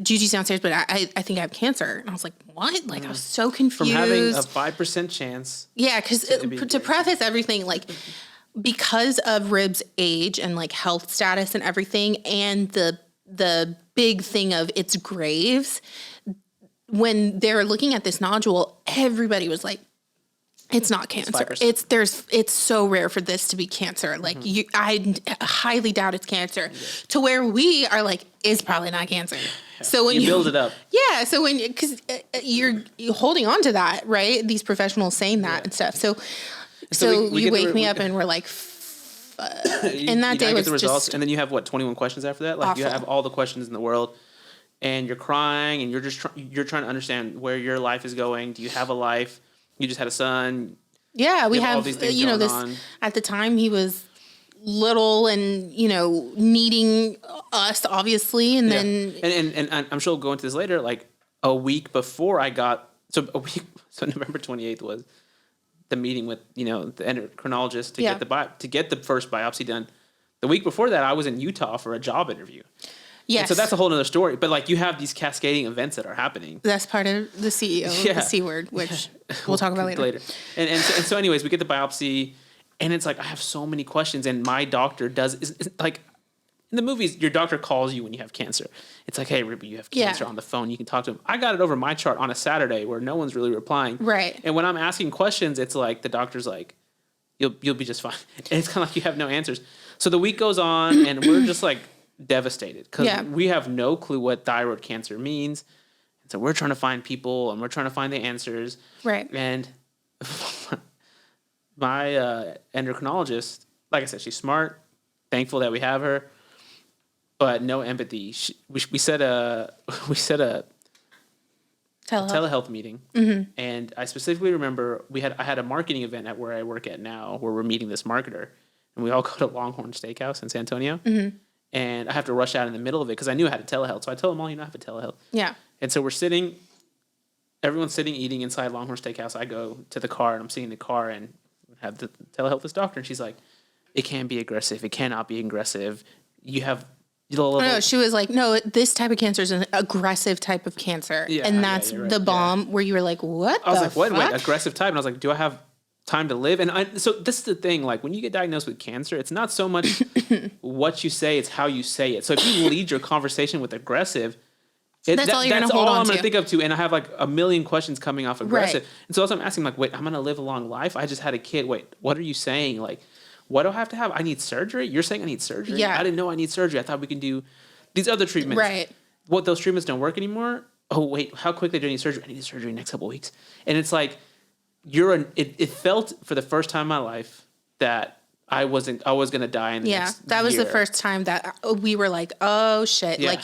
Juji's downstairs, but I think I have cancer. And I was like, what? Like, I was so confused. From having a 5% chance. Yeah. Cause to preface everything, like, because of Rib's age and like health status and everything, and the big thing of its Graves, when they're looking at this nodule, everybody was like, it's not cancer. It's so rare for this to be cancer. Like I highly doubt it's cancer. Yeah. To where we are like, it's probably not cancer. Yeah. So when you build it up, yeah. So because you're holding on to that, right? These professionals saying that and stuff. So we you wake me up and we're like, and that day was the results, just and then you have 21 questions after that. Like awful. You have all the questions in the world, and you're crying, and you're just you're trying to understand where your life is going. Do you have a life? You just had a son. Yeah, we have this on. At the time he was little and needing us obviously, and then and I'm sure we'll go into this later. Like a week before I got so November 28th was the meeting with the endocrinologist to get the first biopsy done. The week before that, I was in Utah for a job interview. Yes. And so that's a whole other story. But like you have these cascading events that are happening. That's part of the CEO of the C word, which we'll talk about later. And so anyways, we get the biopsy, and it's like I have so many questions, and my doctor is like. In the movies, your doctor calls you when you have cancer. It's like, hey, Ribu, you have cancer on the phone. You can talk to him. I got it over my chart on a Saturday where no one's really replying. Right. And when I'm asking questions, it's like the doctor's like, You'll be just fine. And it's kind of like you have no answers. So the week goes on, and we're just like devastated because we have no clue what thyroid cancer means. And so we're trying to find people, and we're trying to find the answers. Right. And my endocrinologist, like I said, she's smart. Thankful that we have her, but no empathy. We set a telehealth meeting, and I specifically remember I had a marketing event at where I work at now, where we're meeting this marketer, and we all go to Longhorn Steakhouse in San Antonio, and I have to rush out in the middle of it because I knew I had a telehealth, so I told them all, I have a telehealth. Yeah. And so everyone's sitting eating inside Longhorn Steakhouse. I go to the car, and I'm sitting in the car and have the telehealth this doctor, and she's like, it can be aggressive. It cannot be aggressive. You have... No, she was like, no, this type of cancer is an aggressive type of cancer. Yeah, and that's right. The bomb where you were like, what I was like, wait, aggressive type? And I was like, do I have time to live? And so this is the thing, like when you get diagnosed with cancer, it's not so much what you say, it's how you say it. So if you lead your conversation with aggressive, that's all you're going to hold on to. That's all I'm going to think of too. And I have like a million questions coming off aggressive. Right. And so also I'm asking like, wait, I'm going to live a long life? I just had a kid. Wait, what are you saying? Like, what do I have to have? I need surgery? You're saying I need surgery? Yeah. I didn't know I need surgery. I thought we can do these other treatments. Right. What, those treatments don't work anymore? Oh, wait, how quickly do I need surgery? I need surgery next couple of weeks. And it's like, it felt for the first time in my life that I was going to die in the next that was year. the first time that we were like, oh shit. Yeah. Like,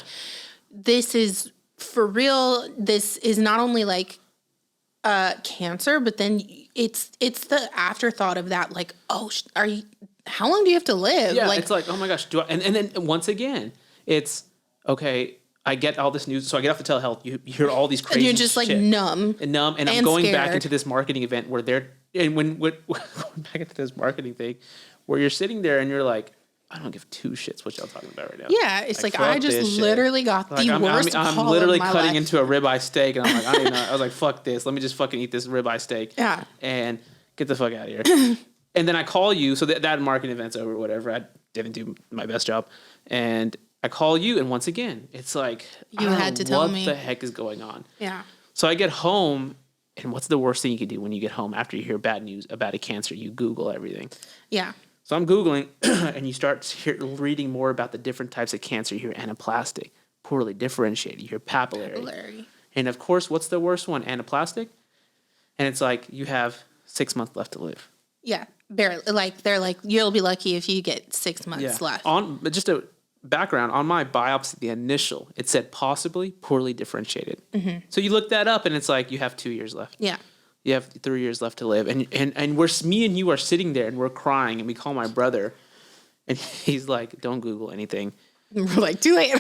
this is for real. This is not only like cancer, but then it's the afterthought of that, like, oh, how long do you have to live? Yeah, like, it's like, oh my gosh, and then once again, it's okay. I get all this news, so I get off the telehealth. You hear all these crazy, and you're just like numb, and I'm going back into this marketing event where going back into this marketing thing, where you're sitting there and you're like, I don't give two shits what y'all talking about right now. Yeah, it's like I just literally got the worst call I'm literally of my cutting life. into a ribeye steak, and I'm like, I was like, fuck this. Let me just fucking eat this ribeye steak. Yeah, and get the fuck out of here. And then I call you, so that marketing event's over, whatever. I didn't do my best job, and I call you, and once again, it's like, you had to tell me what the heck is going on. Yeah. So I get home, and what's the worst thing you can do when you get home after you hear bad news about a cancer? You Google everything. Yeah. So I'm Googling, and you start reading more about the different types of cancer. You hear anaplastic, poorly differentiated. You hear papillary. And of course, what's the worst one? Anaplastic. And it's like, you have 6 months left to live. Yeah, barely. Like, they're like, you'll be lucky if you get 6 months left. But just a background, on my biopsy, the initial, it said possibly poorly differentiated. Mm-hmm. So you look that up, and it's like, you have 2 years left. Yeah. You have 3 years left to live. And me and you are sitting there, and we're crying, and we call my brother, and he's like, don't Google anything. And we're like, too late.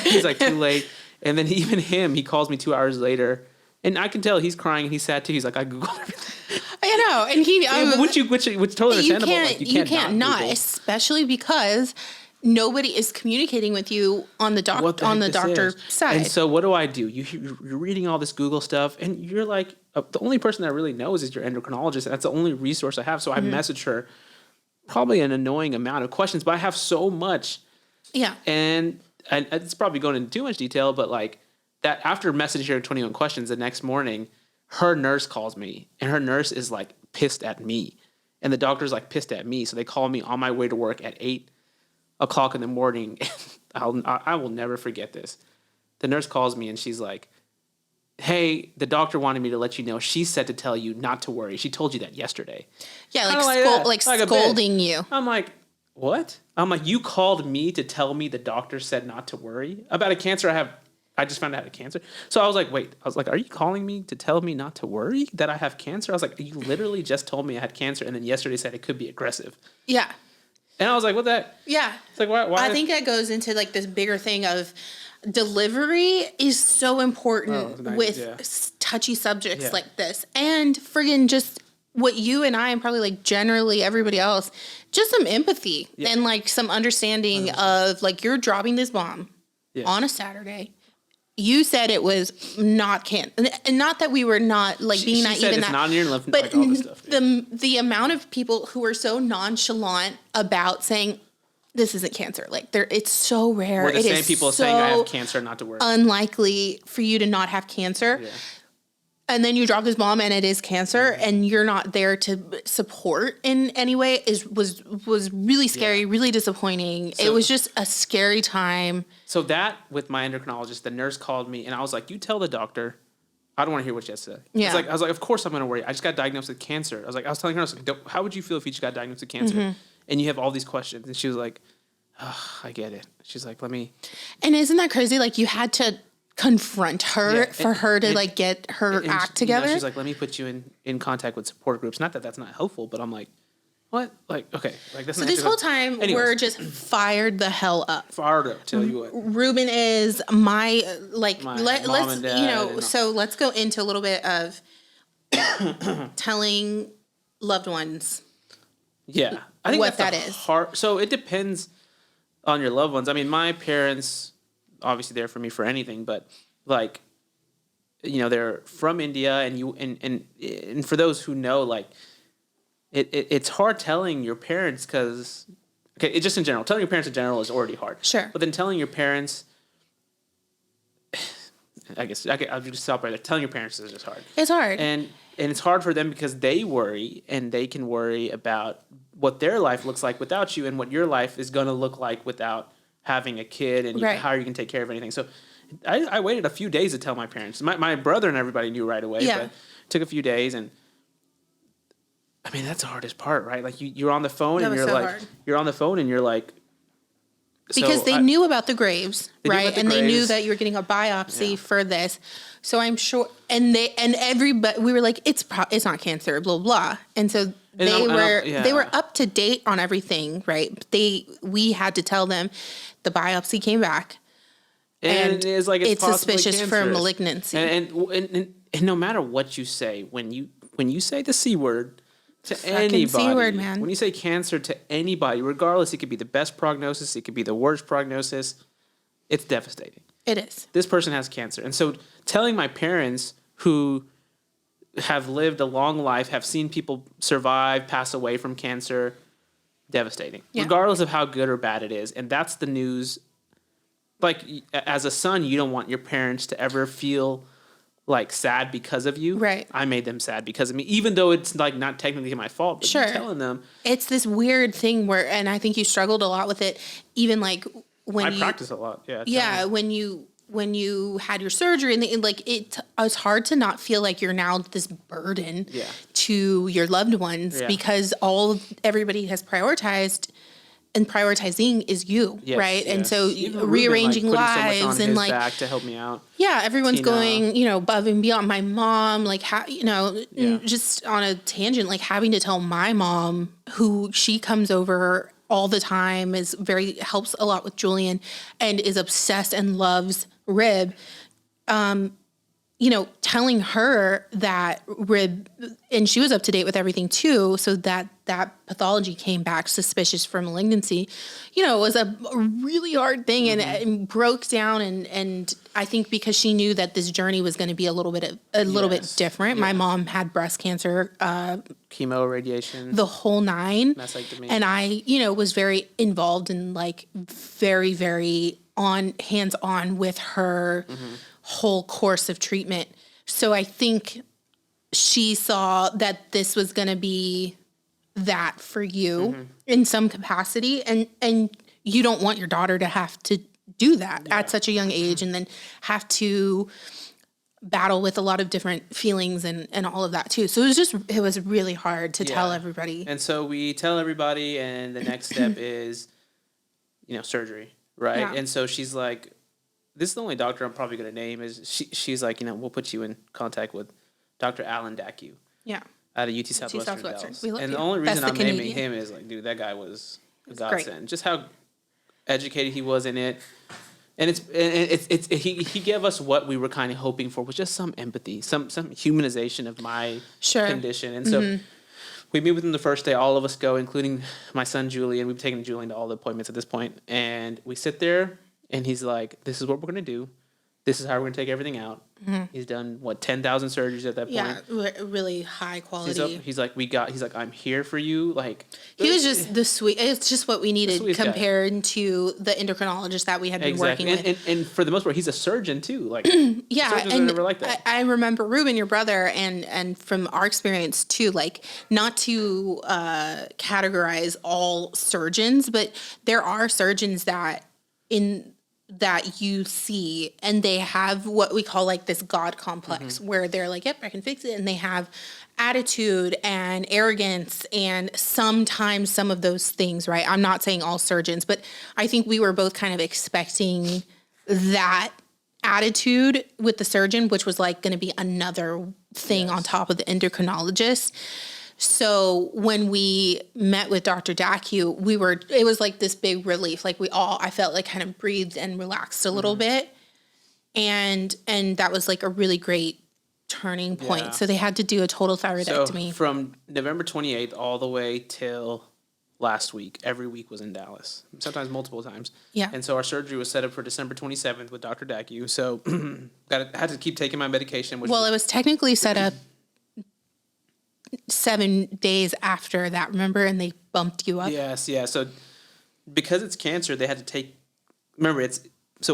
He's like, too late. And then even he calls me 2 hours later, and I can tell he's crying, and he's sad too. He's like, I Googled everything. I know. And he... which totally understandable. You can't not, especially because nobody is communicating with you on the doctor side. And so what do? You're reading all this Google stuff, and you're like, the only person that really knows is your endocrinologist, and that's the only resource I have. So I message her probably an annoying amount of questions, but I have so much. Yeah. And it's probably going into too much detail, but like that, after messaging her 21 questions, the next morning, her nurse calls me, and her nurse is like pissed at me, and the doctor's like pissed at me. So they call me on my way to work at 8 o'clock in the morning. I will never forget this. The nurse calls me, and she's like, hey, the doctor wanted me to let you know. She said to tell you not to worry. She told you that yesterday. Yeah, like scolding you. I'm like, what? I'm like, you called me to tell me the doctor said not to worry about a cancer I have. I just found out I had cancer. So I was like, wait. I was like, are you calling me to tell me not to worry that I have cancer? I was like, you literally just told me I had cancer, and then yesterday said it could be aggressive. Yeah. And I was like, what the heck? Yeah. It's like, why? I think that goes into like this bigger thing of delivery is so important with touchy subjects like this. And friggin' just what you and I, and probably like generally everybody else, just some empathy and like some understanding of like, you're dropping this bomb on a Saturday. You said it was not and not that we were not like being naive in that, not in your lymph, but like all this stuff. The amount of people who are so nonchalant about saying this isn't cancer, like it's so rare. We're the same people saying I have cancer, not to worry. Unlikely for you to not have cancer. Yeah. and then you drop this bomb and it is cancer and you're not there to support in any way was really scary, really disappointing. It was just a scary time. So that with my endocrinologist, the nurse called me and I was like, you tell the doctor, I don't want to hear what she has to say. Yeah. I was like, of course I'm going to worry. I just got diagnosed with cancer. I was telling her, I was like, how would you feel if you just got diagnosed with cancer? And you have all these questions. And she was like, oh, I get it. She's like, let me. And isn't that crazy? Like you had to confront her for her to like get her act together. She's like, let me put you in contact with support groups. Not that that's not helpful, but I'm like, what? Like, okay. Like that's so this whole time we're just fired the hell up. Fired up, tell you what. Ruben is my let's mom and dad so let's go into a little bit of telling loved ones. Yeah. I think what that's that is. hard. So it depends on your loved ones. I mean, my parents obviously there for me for anything, but like, you know, they're from India and for those who know, like it's hard telling your parents because, okay, it just in general, telling your parents in general is already hard. Sure. But then telling your parents, I guess I'll just stop right there. Telling your parents is just hard. It's hard. And it's hard for them because they worry and they can worry about what their life looks like without you and what your life is going to look like without having a kid and how you can take care of anything. So I waited a few days to tell my parents. My brother and everybody knew right away, but it took a few days. And I mean, that's the hardest part, right? Like you're on the phone and you're like, hard. You're on the phone and you're like, because they knew about the graves, right? And they knew that you were getting a biopsy for this. So I'm sure, and everybody, we were like, it's not cancer, blah, blah. And so they were up to date on everything, right? We had to tell them the biopsy came back. And it's like, it's suspicious for malignancy. And no matter what you say, when you say the C word to anybody, C word, man. When you say cancer to anybody, regardless, it could be the best prognosis, it could be the worst prognosis, it's devastating. It is. This person has cancer. And so telling my parents who have lived a long life, have seen people survive, pass away from cancer, devastating. Yeah. Regardless of how good or bad it is. And that's the news. Like, as a son, you don't want your parents to ever feel like sad because of you. Right. I made them sad because of me, even though it's like not technically my fault, but I'm telling them. It's this weird thing where, and I think you struggled a lot with it, even like when I practice a lot. Yeah. Yeah. When you had your surgery and it's hard to not feel like you're now this burden to your loved ones because everybody has prioritized and prioritizing is you, right? Yes. And so rearranging lives and like back to help me out. Yeah, everyone's going, above and beyond. My mom, just on a tangent, like having to tell my mom, who she comes over all the time, helps a lot with Julian, and is obsessed and loves Rib. Telling her that Rib, and she was up to date with everything too, so that pathology came back suspicious for malignancy, was a really hard thing and broke down. And I think because she knew that this journey was going to be a little bit different. Yeah. My mom had breast cancer, chemo, radiation, the whole nine. Mastectomy. And I, was very involved and like very, very hands-on with her whole course of treatment. So I think she saw that this was going to be that for you in some capacity. And you don't want your daughter to have to do that at such a young age and then have to battle with a lot of different feelings and all of that too. So it was really hard to tell everybody. And so we tell everybody, and the next step is, surgery. Right. Yeah. And so she's like, this is the only doctor I'm probably going to name. She's like, we'll put you in contact with Dr. Alan Dacu. Yeah. Out of UT Southwestern Dallas. And the you. only reason I'm naming him is like, dude, that guy was a godsend. Just how educated he was in it. And he gave us what we were kind of hoping for, was just some empathy, some humanization of my condition. And so we meet with him the first day. All of us go, including my son, Julian. We've taken Julian to all the appointments at this point. And we sit there, and he's like, this is what we're going to do. This is how we're going to take everything out. He's done, 10,000 surgeries at that point. Yeah, really high quality. He's like, I'm here for you. Like, he was just the sweet. It's just what we needed compared to the endocrinologist that we had been working with. And for the most part, he's a surgeon too. Like, yeah, surgeons are never like that. I remember Ruben, your brother, and from our experience too, like, not to categorize all surgeons, but there are surgeons that you see and they have what we call like this God complex where they're like, yep, I can fix it. And they have attitude and arrogance and sometimes some of those things, right? I'm not saying all surgeons, but I think we were both kind of expecting that attitude with the surgeon, which was like going to be another thing on top of the endocrinologist. So when we met with Dr. Dacu, it was like this big relief. Like I felt like kind of breathed and relaxed a little bit. And that was like a really great turning point. Yeah. So they had to do a total thyroidectomy. So from November 28th all the way till last week, every week was in Dallas, sometimes multiple times. Yeah. And so our surgery was set up for December 27th with Dr. Dacu. So had to keep taking my medication. It was technically set up 7 days after that, remember? And they bumped you up. Yes, yeah. So because it's cancer, they had to take. Remember,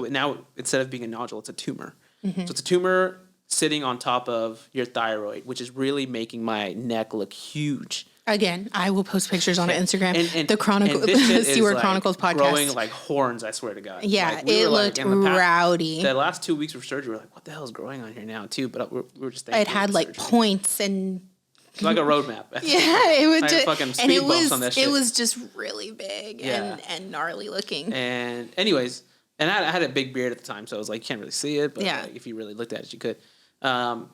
now instead of being a nodule, it's a tumor. So it's a tumor sitting on top of your thyroid, which is really making my neck look huge. Again, I will post pictures on Instagram. And the Chronicle, Stewart like Chronicles podcast, growing like horns. I swear to God. Yeah, like, it looked rowdy. The last 2 weeks of surgery, we're like, what the hell is growing on here now, too? But we were just thinking it had like points and. Like a roadmap. Yeah, it was just fucking speed bumps on that shit. It was just really big and gnarly looking. And anyways, and I had a big beard at the time, so I was like, you can't really see it, but like, if you really looked at it, you could. And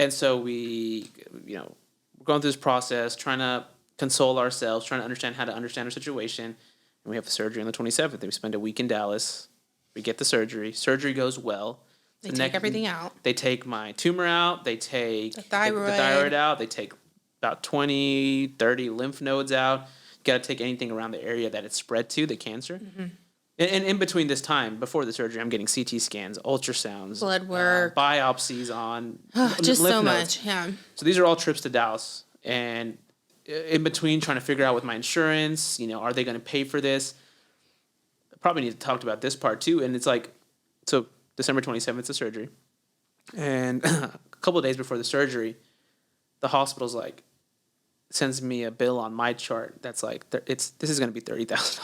so we, we're going through this process, trying to console ourselves, trying to understand how to understand our situation. And we have the surgery on the 27th. And we spend a week in Dallas. We get the surgery. Surgery goes well. They take everything out. They take my tumor out. They take the thyroid out. They take about 20, 30 lymph nodes out. You got to take anything around the area that it's spread to, the cancer. And in between this time, before the surgery, I'm getting CT scans, ultrasounds, blood work, biopsies on just lymph so nodes. much. Yeah. So these are all trips to Dallas. And in between, trying to figure out with my insurance, are they going to pay for this? I probably need to talk about this part too. And it's like, so December 27th is the surgery. And a couple of days before the surgery, the hospital's like, sends me a bill on my chart that's like, this is going to be $30,000.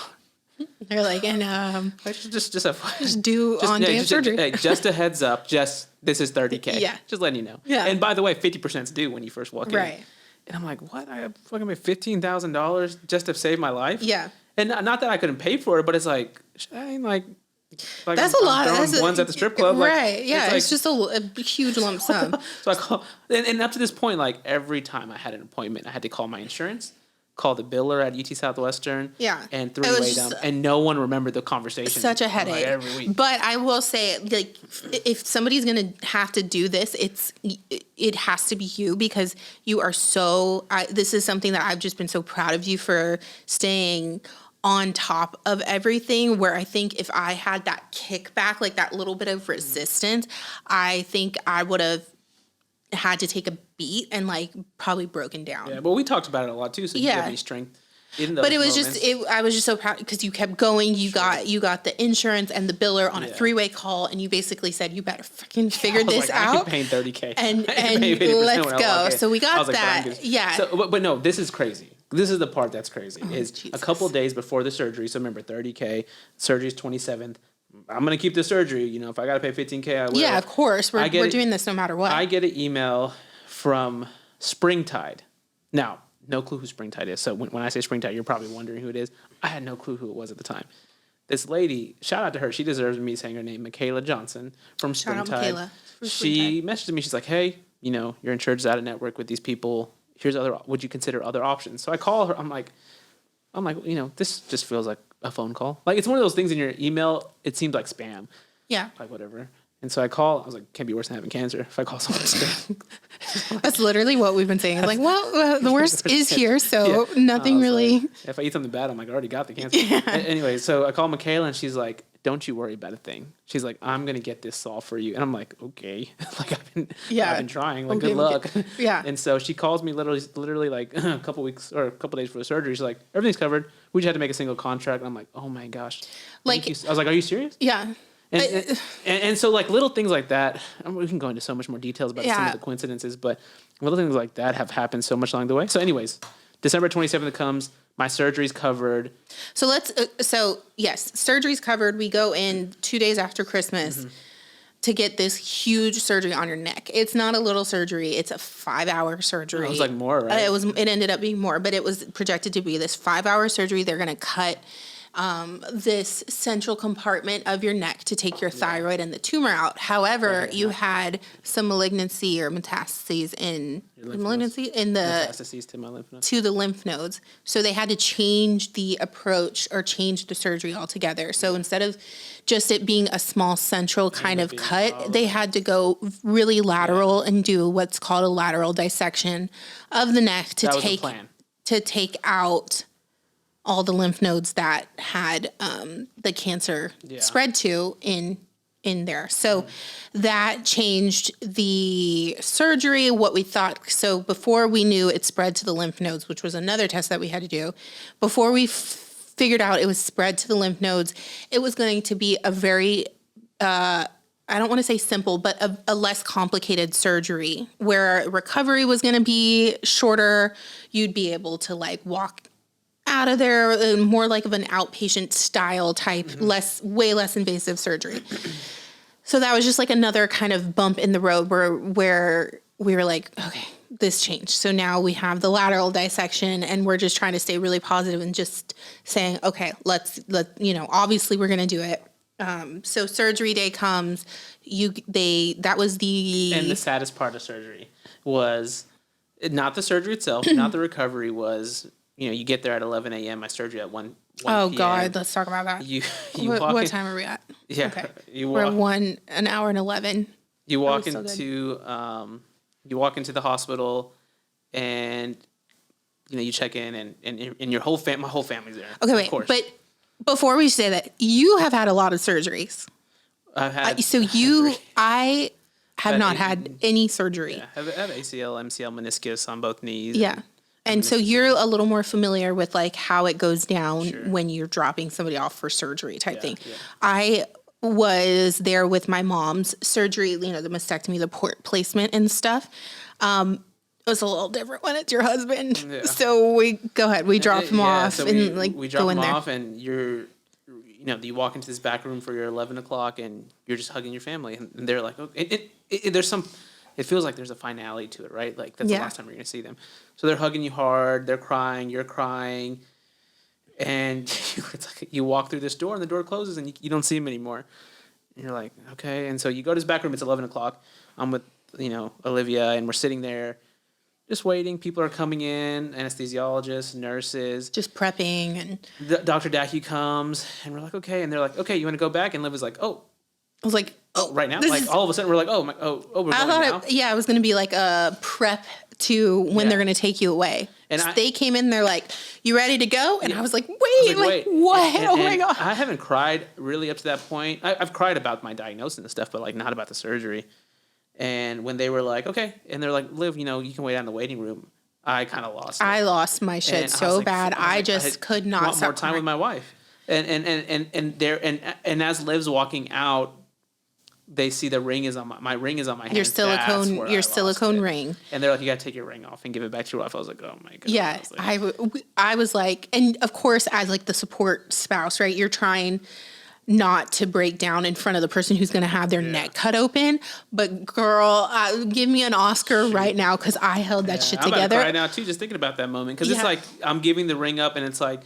They're like, and just do on day of surgery. Just a heads up, this is $30K. Yeah. Just letting you know. Yeah. And by the way, 50% is due when you first walk in. Right. And I'm like, what? I fucking paid $15,000 just to save my life? Yeah. And not that I couldn't pay for it, but it's like, that's a lot. That's ones at the strip club. Right. Yeah. It's just a huge lump sum. So I call, and up to this point, like every time I had an appointment, I had to call my insurance, call the biller at UT Southwestern. Yeah. And three-way down. And no one remembered the conversation. Such a headache. Like, every week. But I will say, like, if somebody's going to have to do this, it has to be you because you are this is something that I've just been so proud of you for staying on top of everything, where I think if I had that kickback, like that little bit of resistance, I think I would have had to take a beat and like probably broken down. Yeah, but we talked about it a lot too, so you have any strength in those But it was moments. I was just so proud because you kept going. You got the insurance and the biller on a three-way call, and you basically said, you better fucking figure this out. I ain't paying $30K. And let's go. So we got that. Like, yeah. So, but no, this is crazy. This is the part that's crazy. Jesus. A couple days before the surgery. So remember, $30K. Surgery's 27th. I'm gonna keep the surgery. If I gotta pay $15K, I will. Yeah, of course. We're doing this no matter what. I get an email from Springtide. Now, no clue who Springtide is. So when I say Springtide, you're probably wondering who it is. I had no clue who it was at the time. This lady, shout out to her. She deserves me saying her name, Michaela Johnson from Springtide. Shout out Michaela. She messaged me. She's like, "Hey, your insurance is out of network with these people. Would you consider other options?" So I call her. I'm like, this just feels like a phone call. Like it's one of those things in your email. It seems like spam. Yeah. Like whatever. And so I call. I was like, can't be worse than having cancer. If I call someone spam. That's literally what we've been saying. It's like, well, the worst is here, so nothing really. Like, if I eat something bad, I'm like, I already got the cancer. Yeah. Anyway, so I call Michaela and she's like, don't you worry about a thing. She's like, I'm going to get this solved for you. And I'm like, okay. Like, I've been trying. Like, Okay, good luck. Yeah. And so she calls me literally like a couple weeks or a couple days before the surgery. She's like, everything's covered. We just had to make a single contract. And I'm like, oh my gosh. Like, I was like, are you serious? Yeah. And so, like, little things like that, we can go into so much more details about some of the coincidences, but little things like that have happened so much along the way. So anyways, December 27th comes, my surgery's covered. So yes, surgery's covered. We go in 2 days after Christmas to get this huge surgery on your neck. It's not a little surgery. It's a 5-hour surgery. It was like more, right? It ended up being more, but it was projected to be this 5-hour surgery. They're going to cut this central compartment of your neck to take your thyroid and the tumor out. However, you had some malignancy or metastases in Metastases to my lymph nodes. to the lymph nodes. So they had to change the approach or change the surgery altogether. So instead of just it being a small central kind of cut, they had to go really lateral and do what's called a lateral dissection of the neck to take out all the lymph nodes that had the cancer spread to in there. So that changed the surgery, what we thought. So before we knew it spread to the lymph nodes, which was another test that we had to do, before we figured out it was spread to the lymph nodes, it was going to be a very, I don't want to say simple, but a less complicated surgery where recovery was going to be shorter. You'd be able to like walk out of there, more like of an outpatient style type, way less invasive surgery. So that was just like another kind of bump in the road where we were like, okay, this changed. So now we have the lateral dissection and we're just trying to stay really positive and just saying, okay, obviously we're going to do it. So surgery day comes, that was and the saddest part of surgery was not the surgery itself, not the recovery, was, you get there at 11 a.m. My surgery at 1 Oh, p.m. God, let's talk about that. What time are we at? Yeah. Okay. We're an hour and 11. You walk into the hospital and, you check in and your whole my whole family's there. Okay, wait. Of course. But before we say that, you have had a lot of surgeries. I've had. I have not had any surgery. Yeah, I have ACL, MCL, meniscus on both knees. Yeah. And so you're a little more familiar with like how it goes down when you're dropping somebody off for surgery type thing. Yeah. I was there with my mom's surgery, the mastectomy, the port placement and stuff. It was a little different when it's your husband. Yeah. So we drop him off so and we drop him off and you walk into this back room for your 11 o'clock and you're just hugging your family and they're like, okay, it feels like there's a finality to it, right? Like that's the last time you're going to see them. So they're hugging you hard, they're crying, you're crying, and it's like you walk through this door and the door closes and you don't see them anymore. And you're like, okay. And so you go to this back room, it's 11 o'clock. I'm with, Olivia, and we're sitting there just waiting. People are coming in, anesthesiologists, nurses. Just prepping. And Dr. Dackey comes, and we're like, okay. And they're like, okay, you want to go back? And Liv was like, oh. I was like, oh, right now? Like, all of a sudden, we're like, we're going now? I was going to be like a prep to when they're going to take you away. And so they came in, they're like, you ready to go? And I was like, wait. What? Oh my God. I haven't cried really up to that point. I've cried about my diagnosis and stuff, but like not about the surgery. And when they were like, okay, and they're like, Liv, you can wait out in the waiting room. I kind of lost it. I lost my shit so bad. I just could not want more time with my wife. And as Liv's walking out, they see the ring is on my ring is on my hand. Your silicone ring. And they're like, you got to take your ring off and give it back to your wife. I was like, oh my God. Yeah. I was like, and of course, as like the support spouse, right? You're trying not to break down in front of the person who's going to have their neck cut open. But girl, give me an Oscar right now because I held that shit together. I'm about to cry now too, just thinking about that moment. Because it's like, I'm giving the ring up and it's like,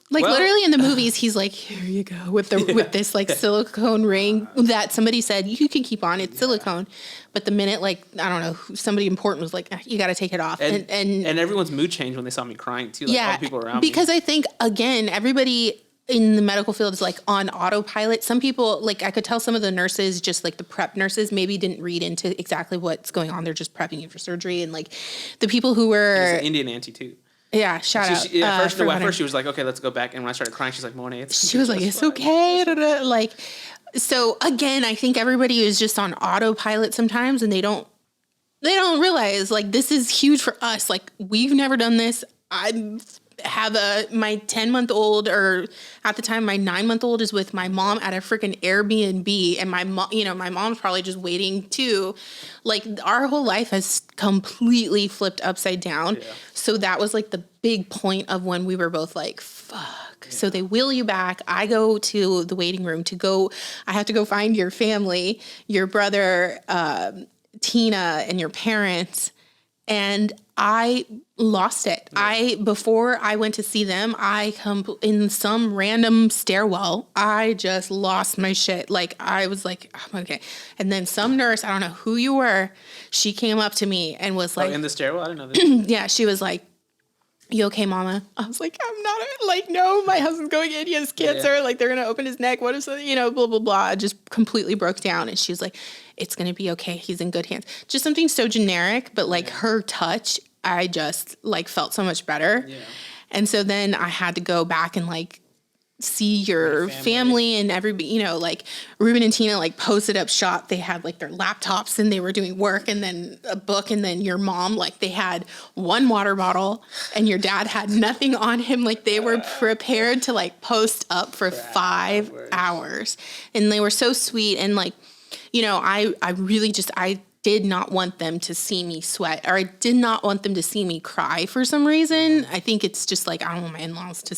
literally in the movies, he's like, here you go with with this like silicone ring that somebody said you can keep on. It's silicone. But the minute I don't know, somebody important was like, you got to take it off. And everyone's mood changed when they saw me crying too. Like all the people around me. Because I think, again, everybody in the medical field is like on autopilot. Some people, like I could tell some of the nurses, just like the prep nurses, maybe didn't read into exactly what's going on. They're just prepping you for surgery. And like the people who were... Indian auntie too. Yeah, shout out. At first she was like, okay, let's go back. And when I started crying, she's like, Monet, she was like, it's okay. Like, so again, I think everybody is just on autopilot sometimes, and they don't realize, like, this is huge for us. Like, we've never done this. I have my 10-month-old, or at the time, my 9-month-old is with my mom at a freaking Airbnb. And my mom, my mom's probably just waiting too. Like, our whole life has completely flipped upside down. Yeah. So that was like the big point of when we were both like, fuck. Yeah. So they wheel you back. I go to the waiting room I have to go find your family, your brother, Tina, and your parents. And I lost it. Yeah. Before I went to see them, in some random stairwell, I just lost my shit. Like, I was like, oh, okay. And then some nurse, I don't know who you were, she came up to me and was like, in the stairwell? I didn't know this. Yeah, she was like, you okay, mama? I was like, I'm not, like, no, my husband's going in, he has cancer, like, they're gonna open his neck, what if, blah, blah, blah. I just completely broke down, and she was like, it's gonna be okay, he's in good hands. Just something so generic, but, like, her touch, I just, like, felt so much better. Yeah. And so then I had to go back and, like, see your family and everybody, like, Ruben and Tina, like, posted up shop. They had, like, their laptops and they were doing work, and then a book, and then your mom, like, they had one water bottle and your dad had nothing on him. Like, they were prepared to, like, post up for 5 hours. And they were so sweet. And, like, I really just, I did not want them to see me sweat, or I did not want them to see me cry for some reason. I think it's just like, I don't want my in-laws to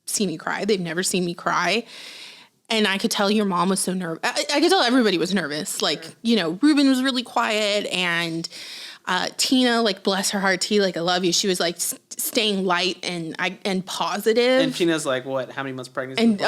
see me cry. They've never seen me cry. And I could tell your mom was so nervous. I could tell everybody was nervous. Like, Ruben was really quiet, and Tina, like, bless her heart, T, like, I love you. She was like staying light and positive. And Tina's like, what? How many months pregnant? And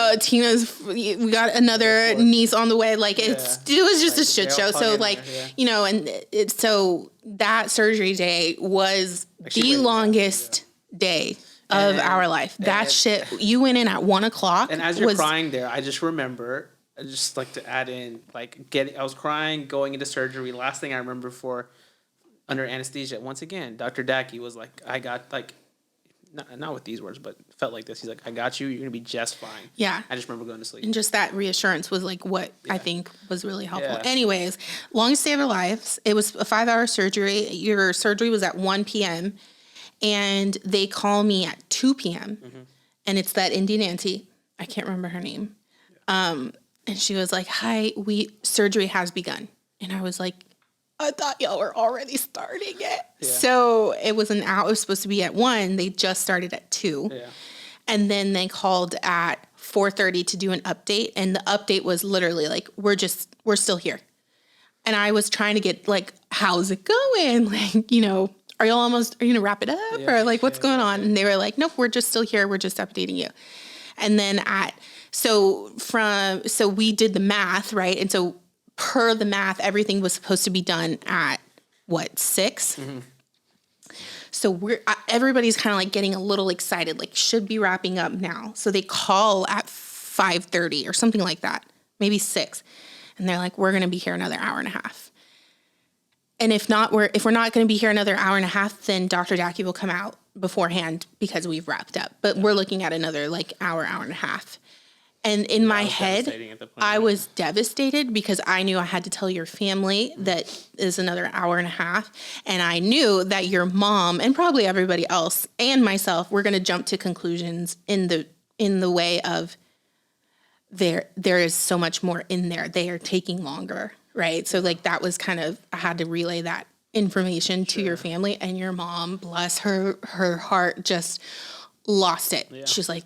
we got another niece on the way. Like, it was just like a shit show. So, like, and so that surgery day was the longest day of our life. That shit, you went in at 1:00. And as you're crying there, I just remember, I just like to add in, like, I was crying going into surgery. Last thing I remember under anesthesia, once again, Dr. Dackey was like, I got, like, not with these words, but felt like this. He's like, I got you. You're going to be just fine. Yeah. I just remember going to sleep. And just that reassurance was, like, what I think was really helpful. Yeah. Anyways, longest day of our lives. It was a 5-hour surgery. Your surgery was at 1 p.m. And they call me at 2 p.m. Mm-hmm. And it's that Indian auntie. I can't remember her name. Yeah. And she was like, hi, surgery has begun. And I was like, I thought y'all were already starting it. Yeah. So it was an hour. It was supposed to be at 1. They just started at 2. Yeah. And then they called at 4:30 to do an update. And the update was literally like, we're still here. And I was trying to get, like, how's it going? Like, are you going to wrap it up? Yeah, or, like, what's going on? And they were like, nope, we're just still here. We're just updating you. And then so we did the math, right? And so per the math, everything was supposed to be done at 6? Mm-hmm. So everybody's kind of, like, getting a little excited, like, should be wrapping up now. So they call at 5:30 or something like that, maybe 6. And they're like, we're going to be here another hour and a half. And if we're not going to be here another hour and a half, then Dr. Dackey will come out beforehand because we've wrapped up. But we're looking at another, like, hour and a half. And in my head, I was devastated because I knew I had to tell your family that is another hour and a half. And I knew that your mom and probably everybody else and myself were going to jump to conclusions in the way of there is so much more in there. They are taking longer. Right. So, like, that was kind of, I had to relay that information to your family, and your mom, bless her heart, just lost it. Yeah. She's like,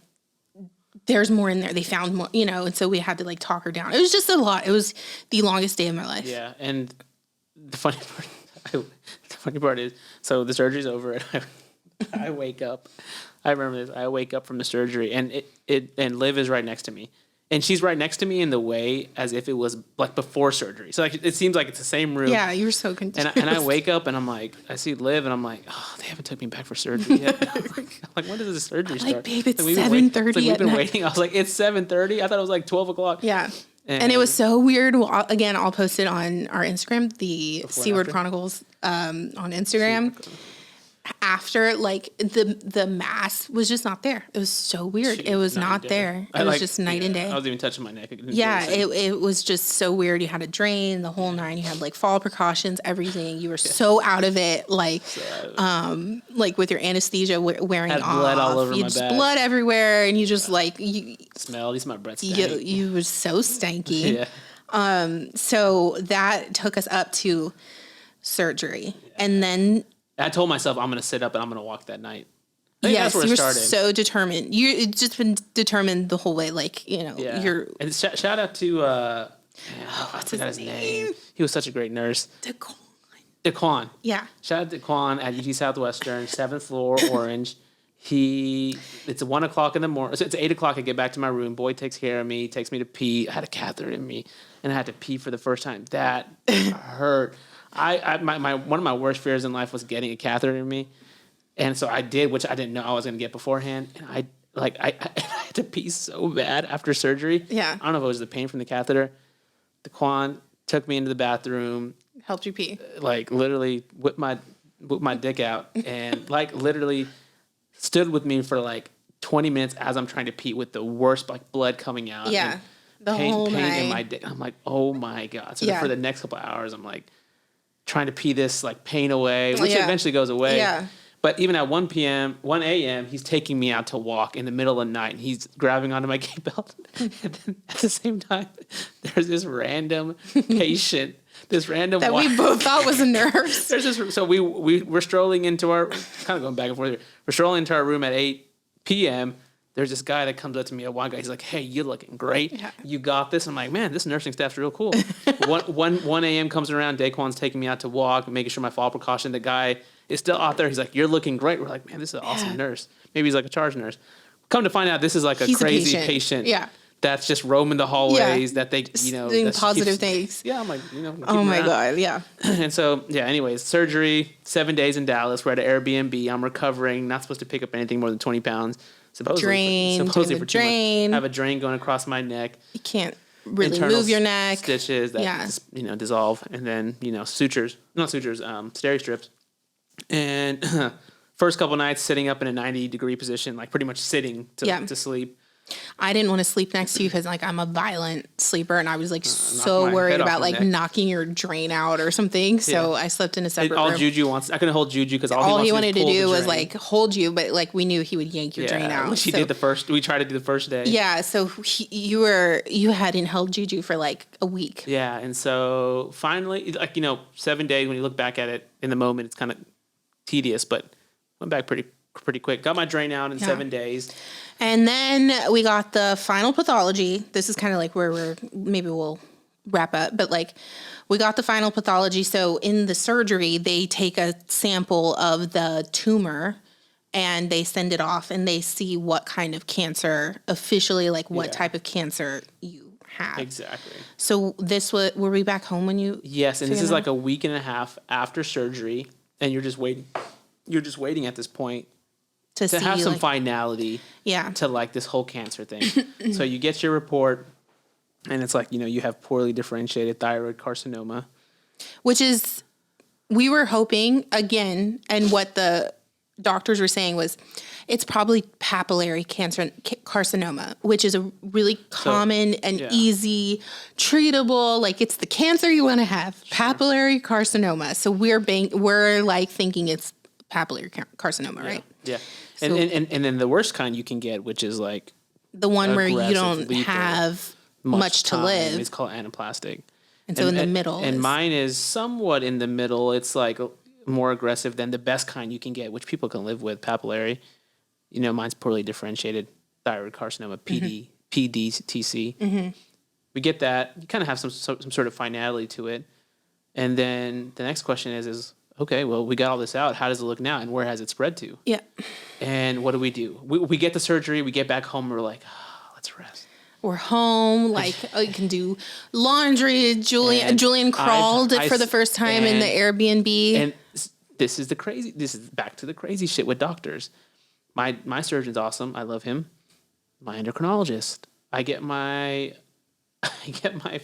there's more in there. They found more, and so we had to, like, talk her down. It was just a lot. It was the longest day of my life. Yeah. And the funny part is, so the surgery's over, and I wake up. I remember this. I wake up from the surgery, and and Liv is right next to me. And she's right next to me in the way as if it was, like, before surgery. So, like, it seems like it's the same room. Yeah, you were so confused. And I wake up and I'm like, I see Liv and I'm like, oh, they haven't took me back for surgery yet. I'm like, when does the surgery start? Like, babe, it's 7:30. We've been waiting. I was like, it's 7:30. I thought it was like 12 o'clock. Yeah. And it was so weird. Well, again, I'll post it on our Instagram, the C Word Chronicles on Instagram. after, like the mass was just not there. It was so weird. It was not there. It was just night and day. I was even touching my neck. It was just so weird. You had a drain, the whole nine. You had like fall precautions, everything. You were so out of it, like with your anesthesia wearing had off. Blood all over you my just back. blood everywhere, and you just like you smell. At least my breath stank. You was so stanky. Yeah. So that took us up to surgery, and then I told myself I'm going to sit up and I'm going to walk that night. Yes, you were so determined. You've just been determined the whole way. Like, you're. And shout out to, I forgot his name. He was such a great nurse. Daquan. Yeah. Shout out to Daquan at UT Southwestern, 7th floor, Orange. It's 1 o'clock in the morning. So it's 8 o'clock. I get back to my room. Boy takes care of me, takes me to pee. I had a catheter in me, and I had to pee for the first time. That hurt. One of my worst fears in life was getting a catheter in me. And so I did, which I didn't know I was going to get beforehand. And I had to pee so bad after surgery. Yeah. I don't know if it was the pain from the catheter. Daquan took me into the bathroom. Helped you pee. Like literally whipped my dick out and like literally stood with me for like 20 minutes as I'm trying to pee with the worst like blood coming out. Yeah. The whole pain in my dick. I'm like, oh my God. So for the next couple of hours, I'm like trying to pee this like pain away, which eventually goes away. Yeah. But even at 1 a.m., he's taking me out to walk in the middle of the night, and he's grabbing onto my gait belt. And then at the same time, there's this random patient, that we both thought was a nurse. So we're strolling into our, kind of going back and forth here. We're strolling into our room at 8 p.m. There's this guy that comes up to me, one guy, he's like, hey, you're looking great. Yeah. You got this. I'm like, man, this nursing staff's real cool. 1 a.m. comes around, Daquan's taking me out to walk, making sure my fall precaution. The guy is still out there. He's like, you're looking great. We're like, man, this is an awesome nurse. Maybe he's like a charge nurse. Come to find out, this is like a crazy patient. Yeah. That's just roaming the hallways that they, doing positive things. Yeah, I'm like, oh my God, yeah. And so, anyways, surgery, 7 days in Dallas. We're at an Airbnb. I'm recovering, not supposed to pick up anything more than 20 pounds. Supposedly for 2 months. I have a drain going across my neck. You can't really move your neck. Stitches that dissolve, and then steri strips. And first couple nights sitting up in a 90-degree position, like pretty much sitting to sleep. I didn't want to sleep next to you because like I'm a violent sleeper, and I was like so worried about like knocking your drain out or something. So I slept in a separate room. I couldn't hold Juju because all he wanted to do was like hold you, but like we knew he would yank your drain out. Which he did we tried to do the first day. Yeah, so you hadn't held Juju for like a week. Yeah, and so finally, like 7 days when you look back at it in the moment, it's kind of tedious, but went back pretty quick. Got my drain out in 7 days. And then we got the final pathology. This is kind of like where maybe we'll wrap up, but like we got the final pathology. So in the surgery, they take a sample of the tumor and they send it off and they see what kind of cancer officially, like what type of cancer you have. Exactly. So were we back home when you? Yes. And this is like a week and a half after surgery, and you're just waiting. You're just waiting at this point to have some finality to like this whole cancer thing. So you get your report and it's like, you have poorly differentiated thyroid carcinoma. Which is, we were hoping again, and what the doctors were saying was it's probably papillary carcinoma, which is a really common and easy treatable, like it's the cancer you want to have, papillary carcinoma. So we're like thinking it's papillary carcinoma, right? Yeah. So, and then the worst kind you can get, which is like the one where you don't have much to live. It's called anaplastic. And so in the middle. And mine is somewhat in the middle. It's like more aggressive than the best kind you can get, which people can live with, papillary. Mine's poorly differentiated thyroid carcinoma, PDTC. Mm-hmm. We get that. You kind of have some sort of finality to it. And then the next question is okay, well, we got all this out. How does it look now? And where has it spread to? Yeah. And what do? We get the surgery. We get back home. And we're like, let's rest. We're home. Like, you can do laundry. Julian crawled for the first time in the Airbnb. And this is back to the crazy shit with doctors. My surgeon's awesome. I love him. My endocrinologist. I get my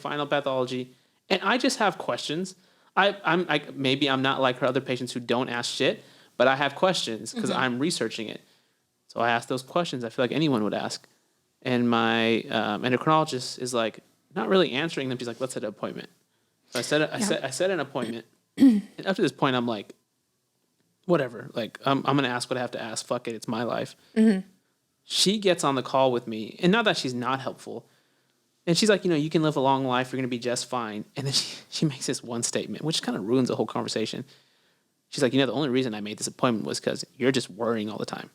final pathology, and I just have questions. Maybe I'm not like her other patients who don't ask shit, but I have questions because I'm researching it. So I ask those questions I feel like anyone would ask. And my endocrinologist is like, not really answering them. She's like, let's set an appointment. So I set an appointment. And up to this point, I'm like, whatever. Like, I'm going to ask what I have to ask. Fuck it. It's my life. She gets on the call with me. And not that she's not helpful. And she's like, you can live a long life. You're going to be just fine. And then she makes this one statement, which kind of ruins the whole conversation. She's like, the only reason I made this appointment was because you're just worrying all the time.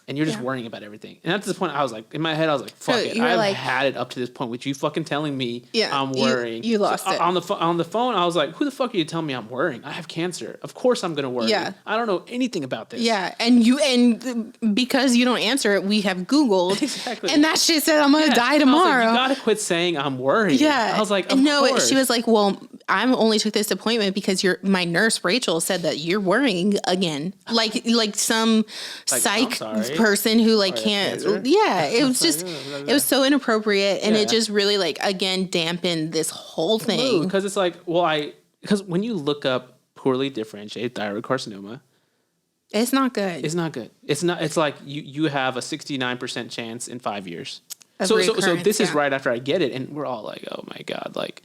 And you're just worrying about everything. And at this point, I was like, in my head, I was like, fuck it. I've had it up to this point with you fucking telling me I'm worrying. You lost it. On the phone, I was like, who the fuck are you telling me I'm worrying? I have cancer. Of course I'm going to worry. Yeah. I don't know anything about this. Yeah. And because you don't answer it, we have Googled. Exactly. And that shit said, I'm going to die tomorrow. You got to quit saying I'm worried. Yeah. I was like, no, course. she was like, well, I only took this appointment because my nurse, Rachel, said that you're worrying again. Like some psych person who can't. cancer? Yeah. It was just, it was so inappropriate. And it just really again, dampened this whole thing. Because it's like, because when you look up poorly differentiated thyroid carcinoma, it's not good. It's not good. It's not. It's like you have a 69% chance in 5 years. So this is right after I get it, and we're all like, oh my God, like,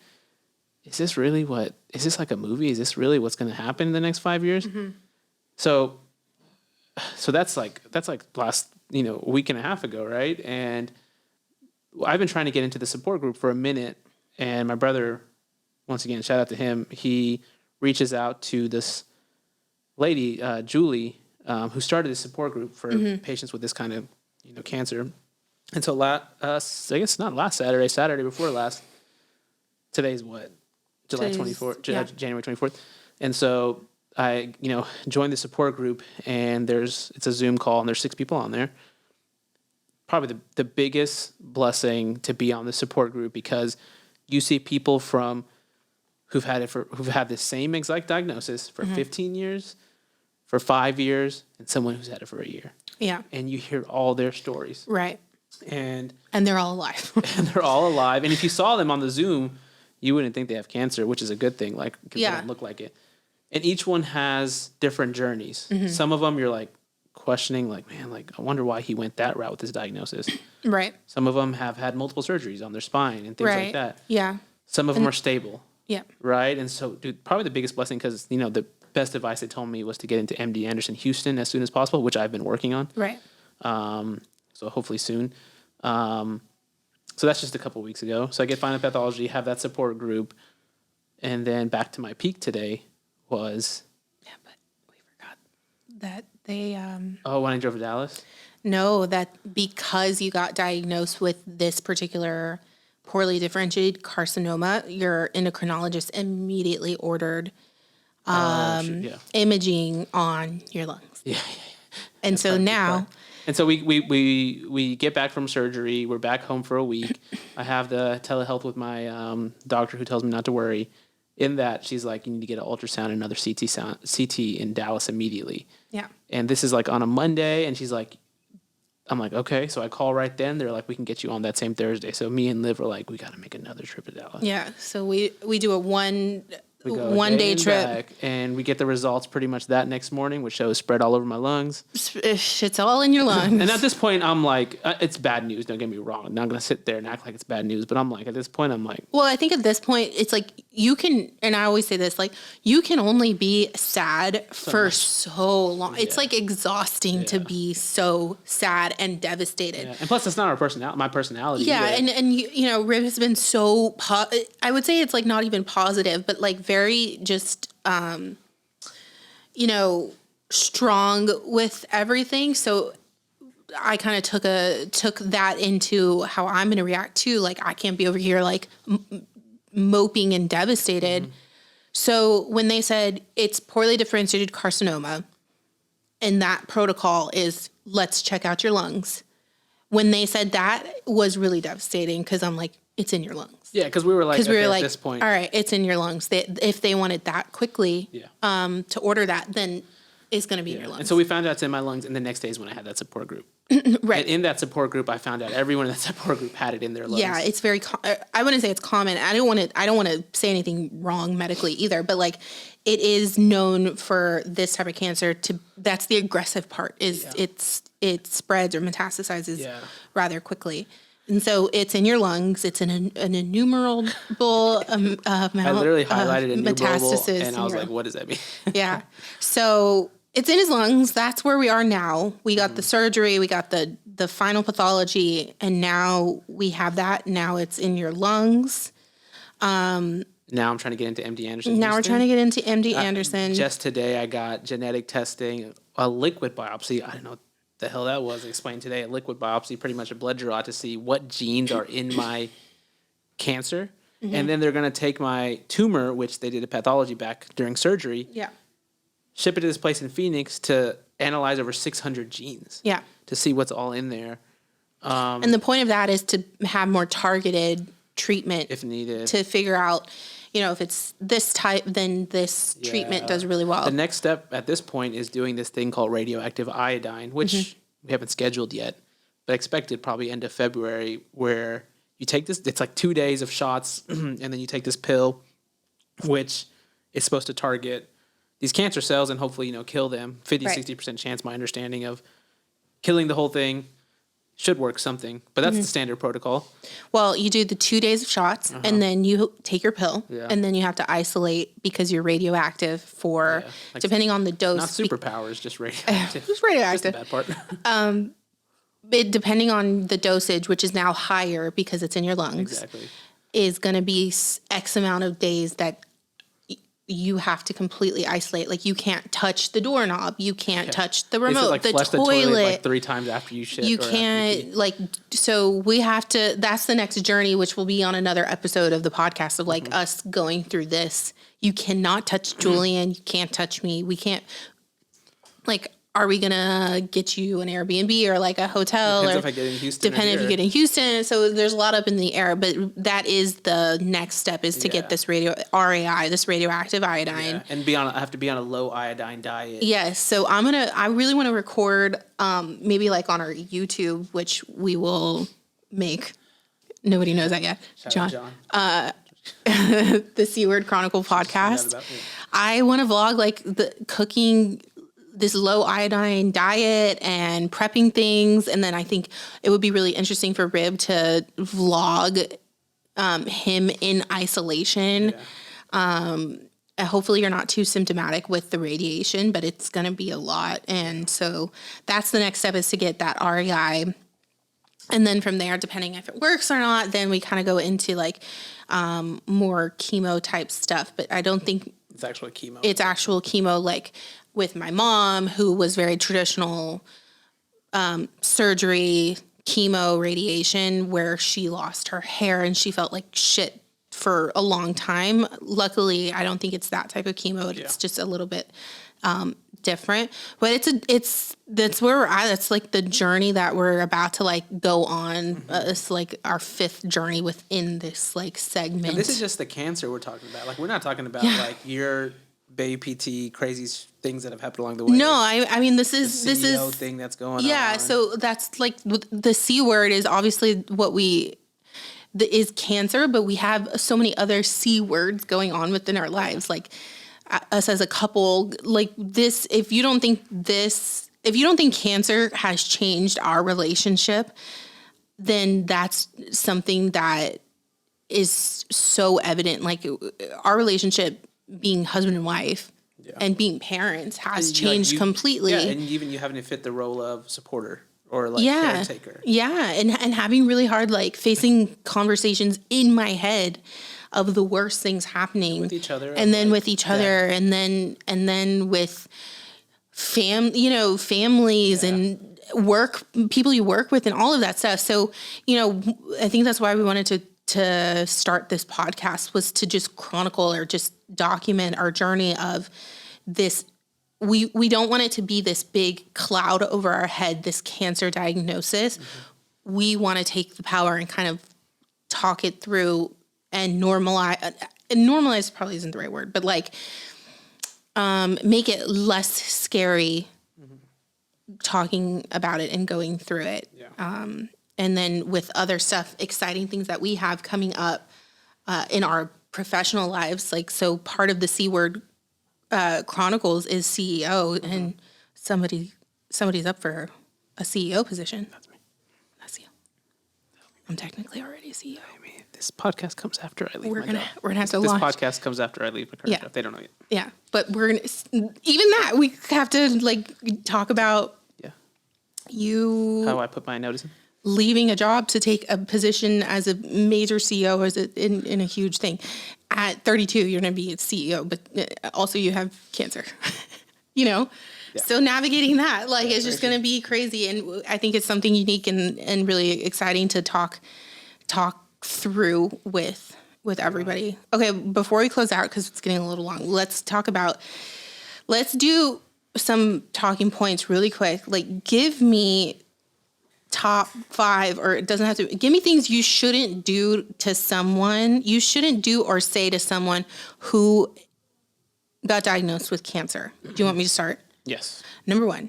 is this really what? Is this like a movie? Is this really what's going to happen in the next 5 years? So that's like last week and a half ago, right? And I've been trying to get into the support group for a minute, and my brother, once again, shout out to him, he reaches out to this lady, Julie, who started this support group for patients with this kind of cancer. And so I guess not last Saturday before last. Today's what? January 24th. And so I, joined the support group, and it's a Zoom call, and there's 6 people on there. Probably the biggest blessing to be on the support group, because you see people who've had the same exact diagnosis for 15 years, for 5 years, and someone who's had it for a year. Yeah. And you hear all their stories. Right. And they're all alive. And if you saw them on the Zoom, you wouldn't think they have cancer, which is a good thing, because they don't look like it. And each one has different journeys. Some of them you're like questioning, like, man, like, I wonder why he went that route with his diagnosis. Right. Some of them have had multiple surgeries on their spine and things like that. Yeah. Some of them are stable. Yeah. Right. And so, dude, probably the biggest blessing, because, the best advice they told me was to get into MD Anderson Houston as soon as possible, which I've been working on. Right. So hopefully soon. So that's just a couple weeks ago. So I get final pathology, have that support group, and then back to my peak today was. Yeah, but we forgot that they. Oh, when I drove to Dallas? No, that because you got diagnosed with this particular poorly differentiated carcinoma, your endocrinologist immediately ordered imaging on your lungs. Yeah. And that's so now. And so we get back from surgery. We're back home for a week. I have the telehealth with my doctor, who tells me not to worry. In that, she's like, you need to get an ultrasound and another CT in Dallas immediately. Yeah. And this is like on a Monday, and she's like, I'm like, okay. So I call right then. They're like, we can get you on that same Thursday. So me and Liv were like, we got to make another trip to Dallas. Yeah. So we do a one day trip, and we get the results pretty much that next morning, which shows spread all over my lungs. It's all in your lungs. And at this point, I'm like, it's bad news. Don't get me wrong. I'm not going to sit there and act like it's bad news. But I'm like, at this point, I'm like. Well, I think at this point, it's like you can, and I always say this, like, you can only be sad for so long. Yeah. It's like exhausting to be so sad and devastated. Yeah. And plus, it's not my personality. Yeah. Either. And Rib has been so, I would say it's like not even positive, but like very just, strong with everything. So I kind of took that into how I'm going to react to, like, I can't be over here like moping and devastated. So when they said it's poorly differentiated carcinoma, and that protocol is let's check out your lungs. When they said that was really devastating, because I'm like, it's in your lungs. Yeah, because we were like, at this point, all right, it's in your lungs. If they wanted that quickly to order that, then is going to be in your lungs. And so we found out it's in my lungs, and the next day is when I had that support group. Right. And in that support group, I found out everyone in that support group had it in their lungs. Yeah, it's very. I wouldn't say it's common. I don't want to say anything wrong medically either. But like, it is known for this type of cancer to. That's the aggressive part. Is it spreads or metastasizes rather quickly. And so it's in your lungs. It's an innumerable amount. I literally highlighted metastasis, and I was like, "What does that mean?" Yeah. So it's in his lungs. That's where we are now. We got the surgery. We got the final pathology, and now we have that. Now it's in your lungs. Now I'm trying to get into MD Anderson. Now we're trying to get into MD Anderson. Just today, I got genetic testing, a liquid biopsy. I don't know what the hell that was. Explained today. A liquid biopsy, pretty much a blood draw to see what genes are in my cancer. And then they're going to take my tumor, which they did a pathology back during surgery. Yeah. Ship it to this place in Phoenix to analyze over 600 genes. Yeah. To see what's all in there. And the point of that is to have more targeted treatment if needed. To figure out, if it's this type, then this treatment does really well. The next step at this point is doing this thing called radioactive iodine, which we haven't scheduled yet, but expected probably end of February, where you take this, it's like 2 days of shots, and then you take this pill, which is supposed to target these cancer cells and hopefully, kill them. 50-60% chance, my understanding of killing the whole thing. Should work something, but that's the standard protocol. Well, you do the 2 days of shots, and then you take your pill, and then you have to isolate because you're radioactive for, depending on the dose. Not superpowers, just radioactive. Just radioactive. Just the bad part. Depending on the dosage, which is now higher because it's in your lungs, is going to be X amount of days that you have to completely isolate. Like, you can't touch the doorknob. You can't touch the remote, like the flush toilet. The toilet like 3 times after you shit. You can't, so we have to, that's the next journey, which will be on another episode of the podcast of us going through this. You cannot touch Julian. You can't touch me. We can't, are we going to get you an Airbnb or a hotel? Depends if I get in Houston. Depending if you get in Houston. So there's a lot up in the air, but that is the next step, is to get this RAI, this radioactive iodine. And I have to be on a low iodine diet. Yes. So I really want to record, maybe on our YouTube, which we will make. Nobody knows that yet. Shout out John. The C Word Chronicle podcast. I want to vlog the cooking this low iodine diet and prepping things. And then I think it would be really interesting for Rib to vlog him in isolation. Hopefully you're not too symptomatic with the radiation, but it's going to be a lot. And so that's the next step, is to get that REI. And then from there, depending if it works or not, then we kind of go into more chemo type stuff. But I don't think it's actual chemo. It's actual chemo, with my mom, who was very traditional surgery, chemo, radiation, where she lost her hair and she felt like shit for a long time. Luckily, I don't think it's that type of chemo. It's just a little bit different. But that's where we're at. That's the journey that we're about to go on. It's our 5th journey within this segment. And this is just the cancer we're talking about. We're not talking about your baby PT crazy things that have happened along the way. No, I mean this is thing that's going on. Yeah, so that's the C word is obviously what is cancer, but we have so many other C words going on within our lives, us as a couple. If you don't think cancer has changed our relationship, then that's something that is so evident. Our relationship, being husband and wife and being parents, has changed completely. Yeah, and even you having to fit the role of supporter or caretaker. Yeah, and having really hard facing conversations in my head of the worst things happening with each other, and then with each other, and then with families and work, people you work with, and all of that stuff. So I think that's why we wanted to start this podcast, was to just chronicle or just document our journey of this. We don't want it to be this big cloud over our head, this cancer diagnosis. We want to take the power and kind of talk it through and normalize. And normalize probably isn't the right word, but make it less scary talking about it and going through it. Yeah. And then with other stuff, exciting things that we have coming up in our professional lives. Like, so part of the C Word Chronicles is CEO, and somebody's up for a CEO position. That's me. That's you. I'm technically already a CEO. I mean, this podcast comes after I leave We're my gonna job. have to This launch. podcast comes after I leave my current Yeah. job. They don't know yet. Yeah, but we're gonna even that we have to like talk about Yeah. you How I put my notice in. leaving a job to take a position as a major CEO as in a huge thing. At 32, you're going to be a CEO, but also you have cancer, you know? Yeah. So navigating that, like, it's just going to be crazy. And I think it's something unique and really exciting to talk through with everybody. Okay, before we close out, because it's getting a little long, let's do some talking points really quick. Like, give me top 5, or it doesn't have to, give me things you shouldn't do to someone, you shouldn't do or say to someone who got diagnosed with cancer. Do you want me to start? Yes. Number 1,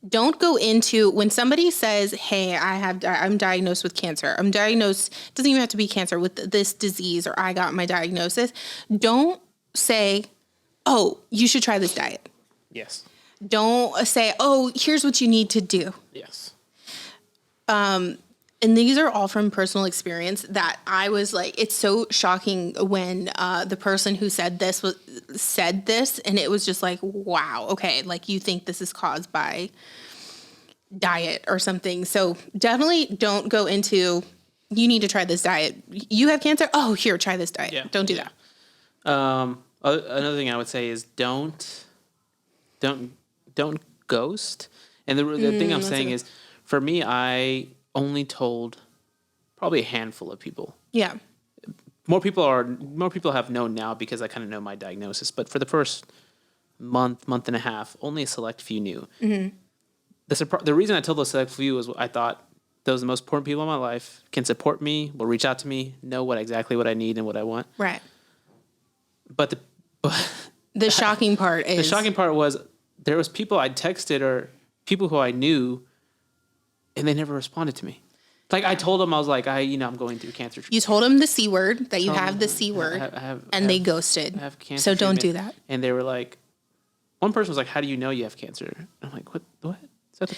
don't go into, when somebody says, hey, I'm diagnosed with cancer. I'm diagnosed, doesn't even have to be cancer, with this disease, or I got my diagnosis. Don't say, oh, you should try this diet. Yes. Don't say, oh, here's what you need to do. Yes. And these are all from personal experience that I was like, it's so shocking when the person who said this, and it was just like, wow, okay, like you think this is caused by diet or something. So definitely don't go into, you need to try this diet. You have cancer? Oh, here, try this diet. Yeah. Don't do that. Another thing I would say is don't ghost. And the thing I'm saying is, for me, I only told probably a handful of people. Yeah. More people have known now because I kind of know my diagnosis. But for the first month and a half, only a select few knew. Mm-hmm. The reason I told those select few was I thought those are the most important people in my life, can support me, will reach out to me, know exactly what I need and what I want. Right. But the shocking part is, the shocking part was there was people I'd texted or people who I knew, and they never responded to me. Like, I told them, I was like, I'm going through cancer treatment. you told them the C word, that you have the C word, they ghosted. I have cancer So don't do treatment. that. And they were like, one person was like, how do you know you have cancer? I'm like, what? Is that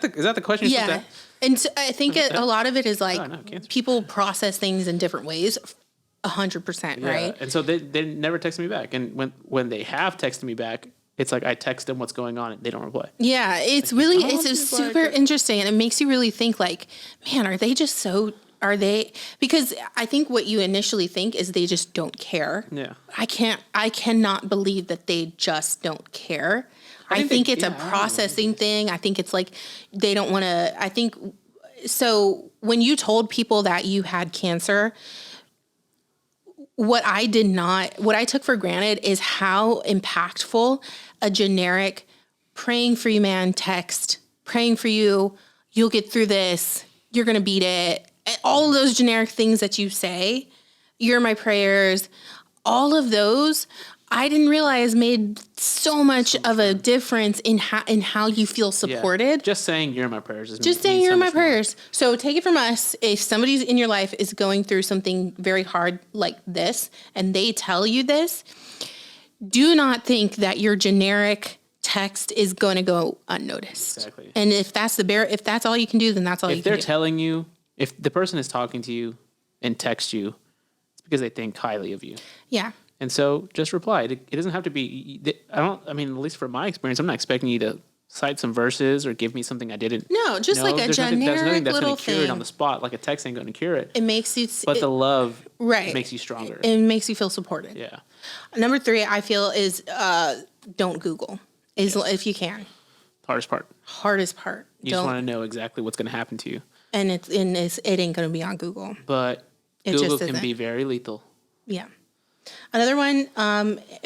the question? You're Yeah. And so I think a lot of it is like, cancer. people process things in different ways, 100%, right? And so they never texted me back. And when they have texted me back, it's like I text them what's going on and they don't reply. Yeah, it's super interesting, and it makes you really think like, man, are they because I think what you initially think is they just don't care. Yeah. I cannot believe that they just don't care. I think it's a processing thing. I think it's like they don't want to, so when you told people that you had cancer, what I took for granted is how impactful a generic praying for you, man, text, praying for you, you'll get through this, you're going to beat it. All of those generic things that you say, you're my prayers, all of those, I didn't realize made so much of a difference in how you feel supported. Yeah. Just saying you're my prayers. Just saying you're my prayers. So take it from us. If somebody in your life is going through something very hard like this, and they tell you this, do not think that your generic text is going to go unnoticed. Exactly. And if that's all you can do, then that's all you can do. If they're telling you, if the person is talking to you and text you, it's because they think highly of you. Yeah. And so just reply. It doesn't have to be, at least from my experience, I'm not expecting you to cite some verses or give me something I didn't No, just know. like a There's generic nothing that's little going to cure it thing. on the spot. Like a text ain't going to cure it. It makes you... But the love makes you stronger. It makes you feel supported. Yeah. Number 3, I feel, is don't Google. If you can. Hardest part. You just want to know exactly what's going to happen to you. And it ain't going to be on Google. But Google can be very lethal. Yeah. Another one,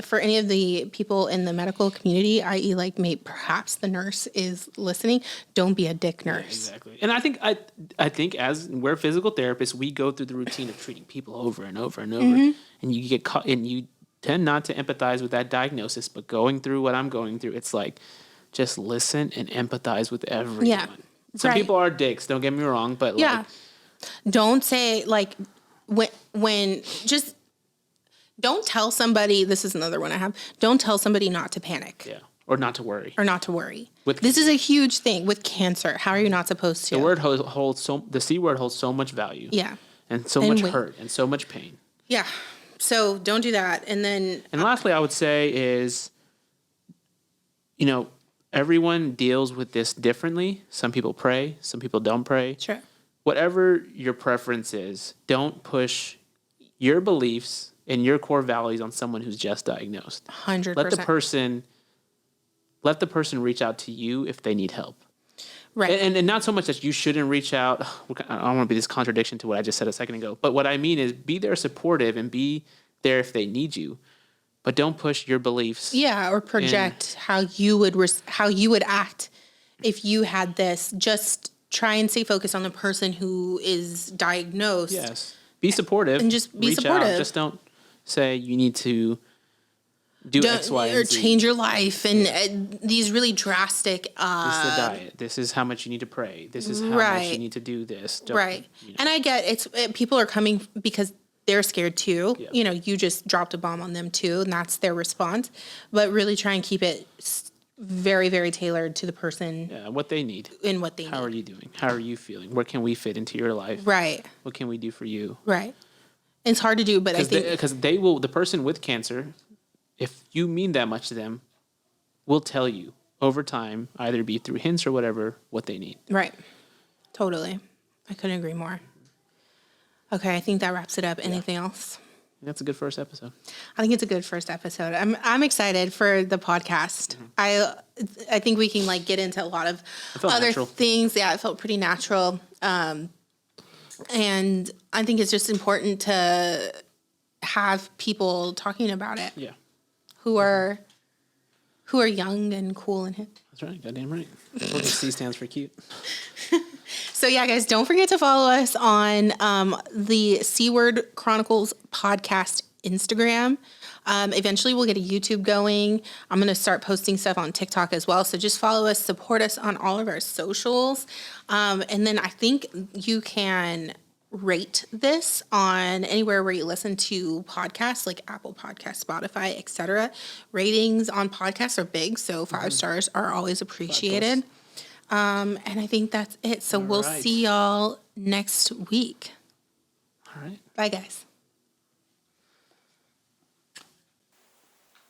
for any of the people in the medical community, i.e. like perhaps the nurse is listening, don't be a dick nurse. Yeah, exactly. And I think as we're physical therapists, we go through the routine of treating people over and over and over. Mm-hmm. And you get caught and you tend not to empathize with that diagnosis, but going through what I'm going through, it's like, just listen and empathize with everyone. Yeah. Some people are dicks, don't get me wrong, but like, don't say like when just don't tell somebody, this is another one I have. Don't tell somebody not to panic. yeah, or not to worry. Or not to worry. This is a huge thing with cancer. How are you not supposed to? The word the C word holds so much value. Yeah. And so much hurt and so much pain. Yeah. So don't do that. And then lastly, I would say is, everyone deals with this differently. Some people pray, some people don't pray. Sure. Whatever your preference is, don't push your beliefs and your core values on someone who's just diagnosed. 100%. Let the person reach out to you if they need help. Right. And not so much that you shouldn't reach out. I don't want to be this contradiction to what I just said a second ago. But what I mean is be there supportive and be there if they need you. But don't push your beliefs. Yeah, or project how you would act if you had this. Just try and stay focused on the person who is diagnosed. Yes. Be supportive. And just be reach supportive. Out. Just don't say you need to do X, Y, and or Z. change your life and these really drastic. This is the diet. This is how much you need to pray. This is how much you need to do this. Right. And I get people are coming because they're scared too. Yeah. You just dropped a bomb on them too, and that's their response. But really try and keep it very, very tailored to the person. Yeah, what they need. And what they need. How are you doing? How are you feeling? Where can we fit into your life? Right. What can we do for you? Right. It's hard to do, but I think because the person with cancer, if you mean that much to them, will tell you over time, either be through hints or whatever, what they need. Right. Totally. I couldn't agree more. Okay, I think that wraps it up. Anything else? That's a good first episode. I think it's a good first episode. I'm excited for the podcast. Mm-hmm. I think we can get into a lot of other things. Yeah, it felt pretty natural. And I think it's just important to have people talking about it. Yeah. Who are young and cool and hip. That's right. Goddamn right. C stands for cute. So yeah, guys, don't forget to follow us on the C Word Chronicles podcast Instagram. Eventually we'll get a YouTube going. I'm going to start posting stuff on TikTok as well. So just follow us, support us on all of our socials. And then I think you can rate this on anywhere where you listen to podcasts, like Apple Podcasts, Spotify, etc. Ratings on podcasts are big, so 5 stars are always appreciated. And I think that's it. So we'll see y'all next week. All right. Bye, guys.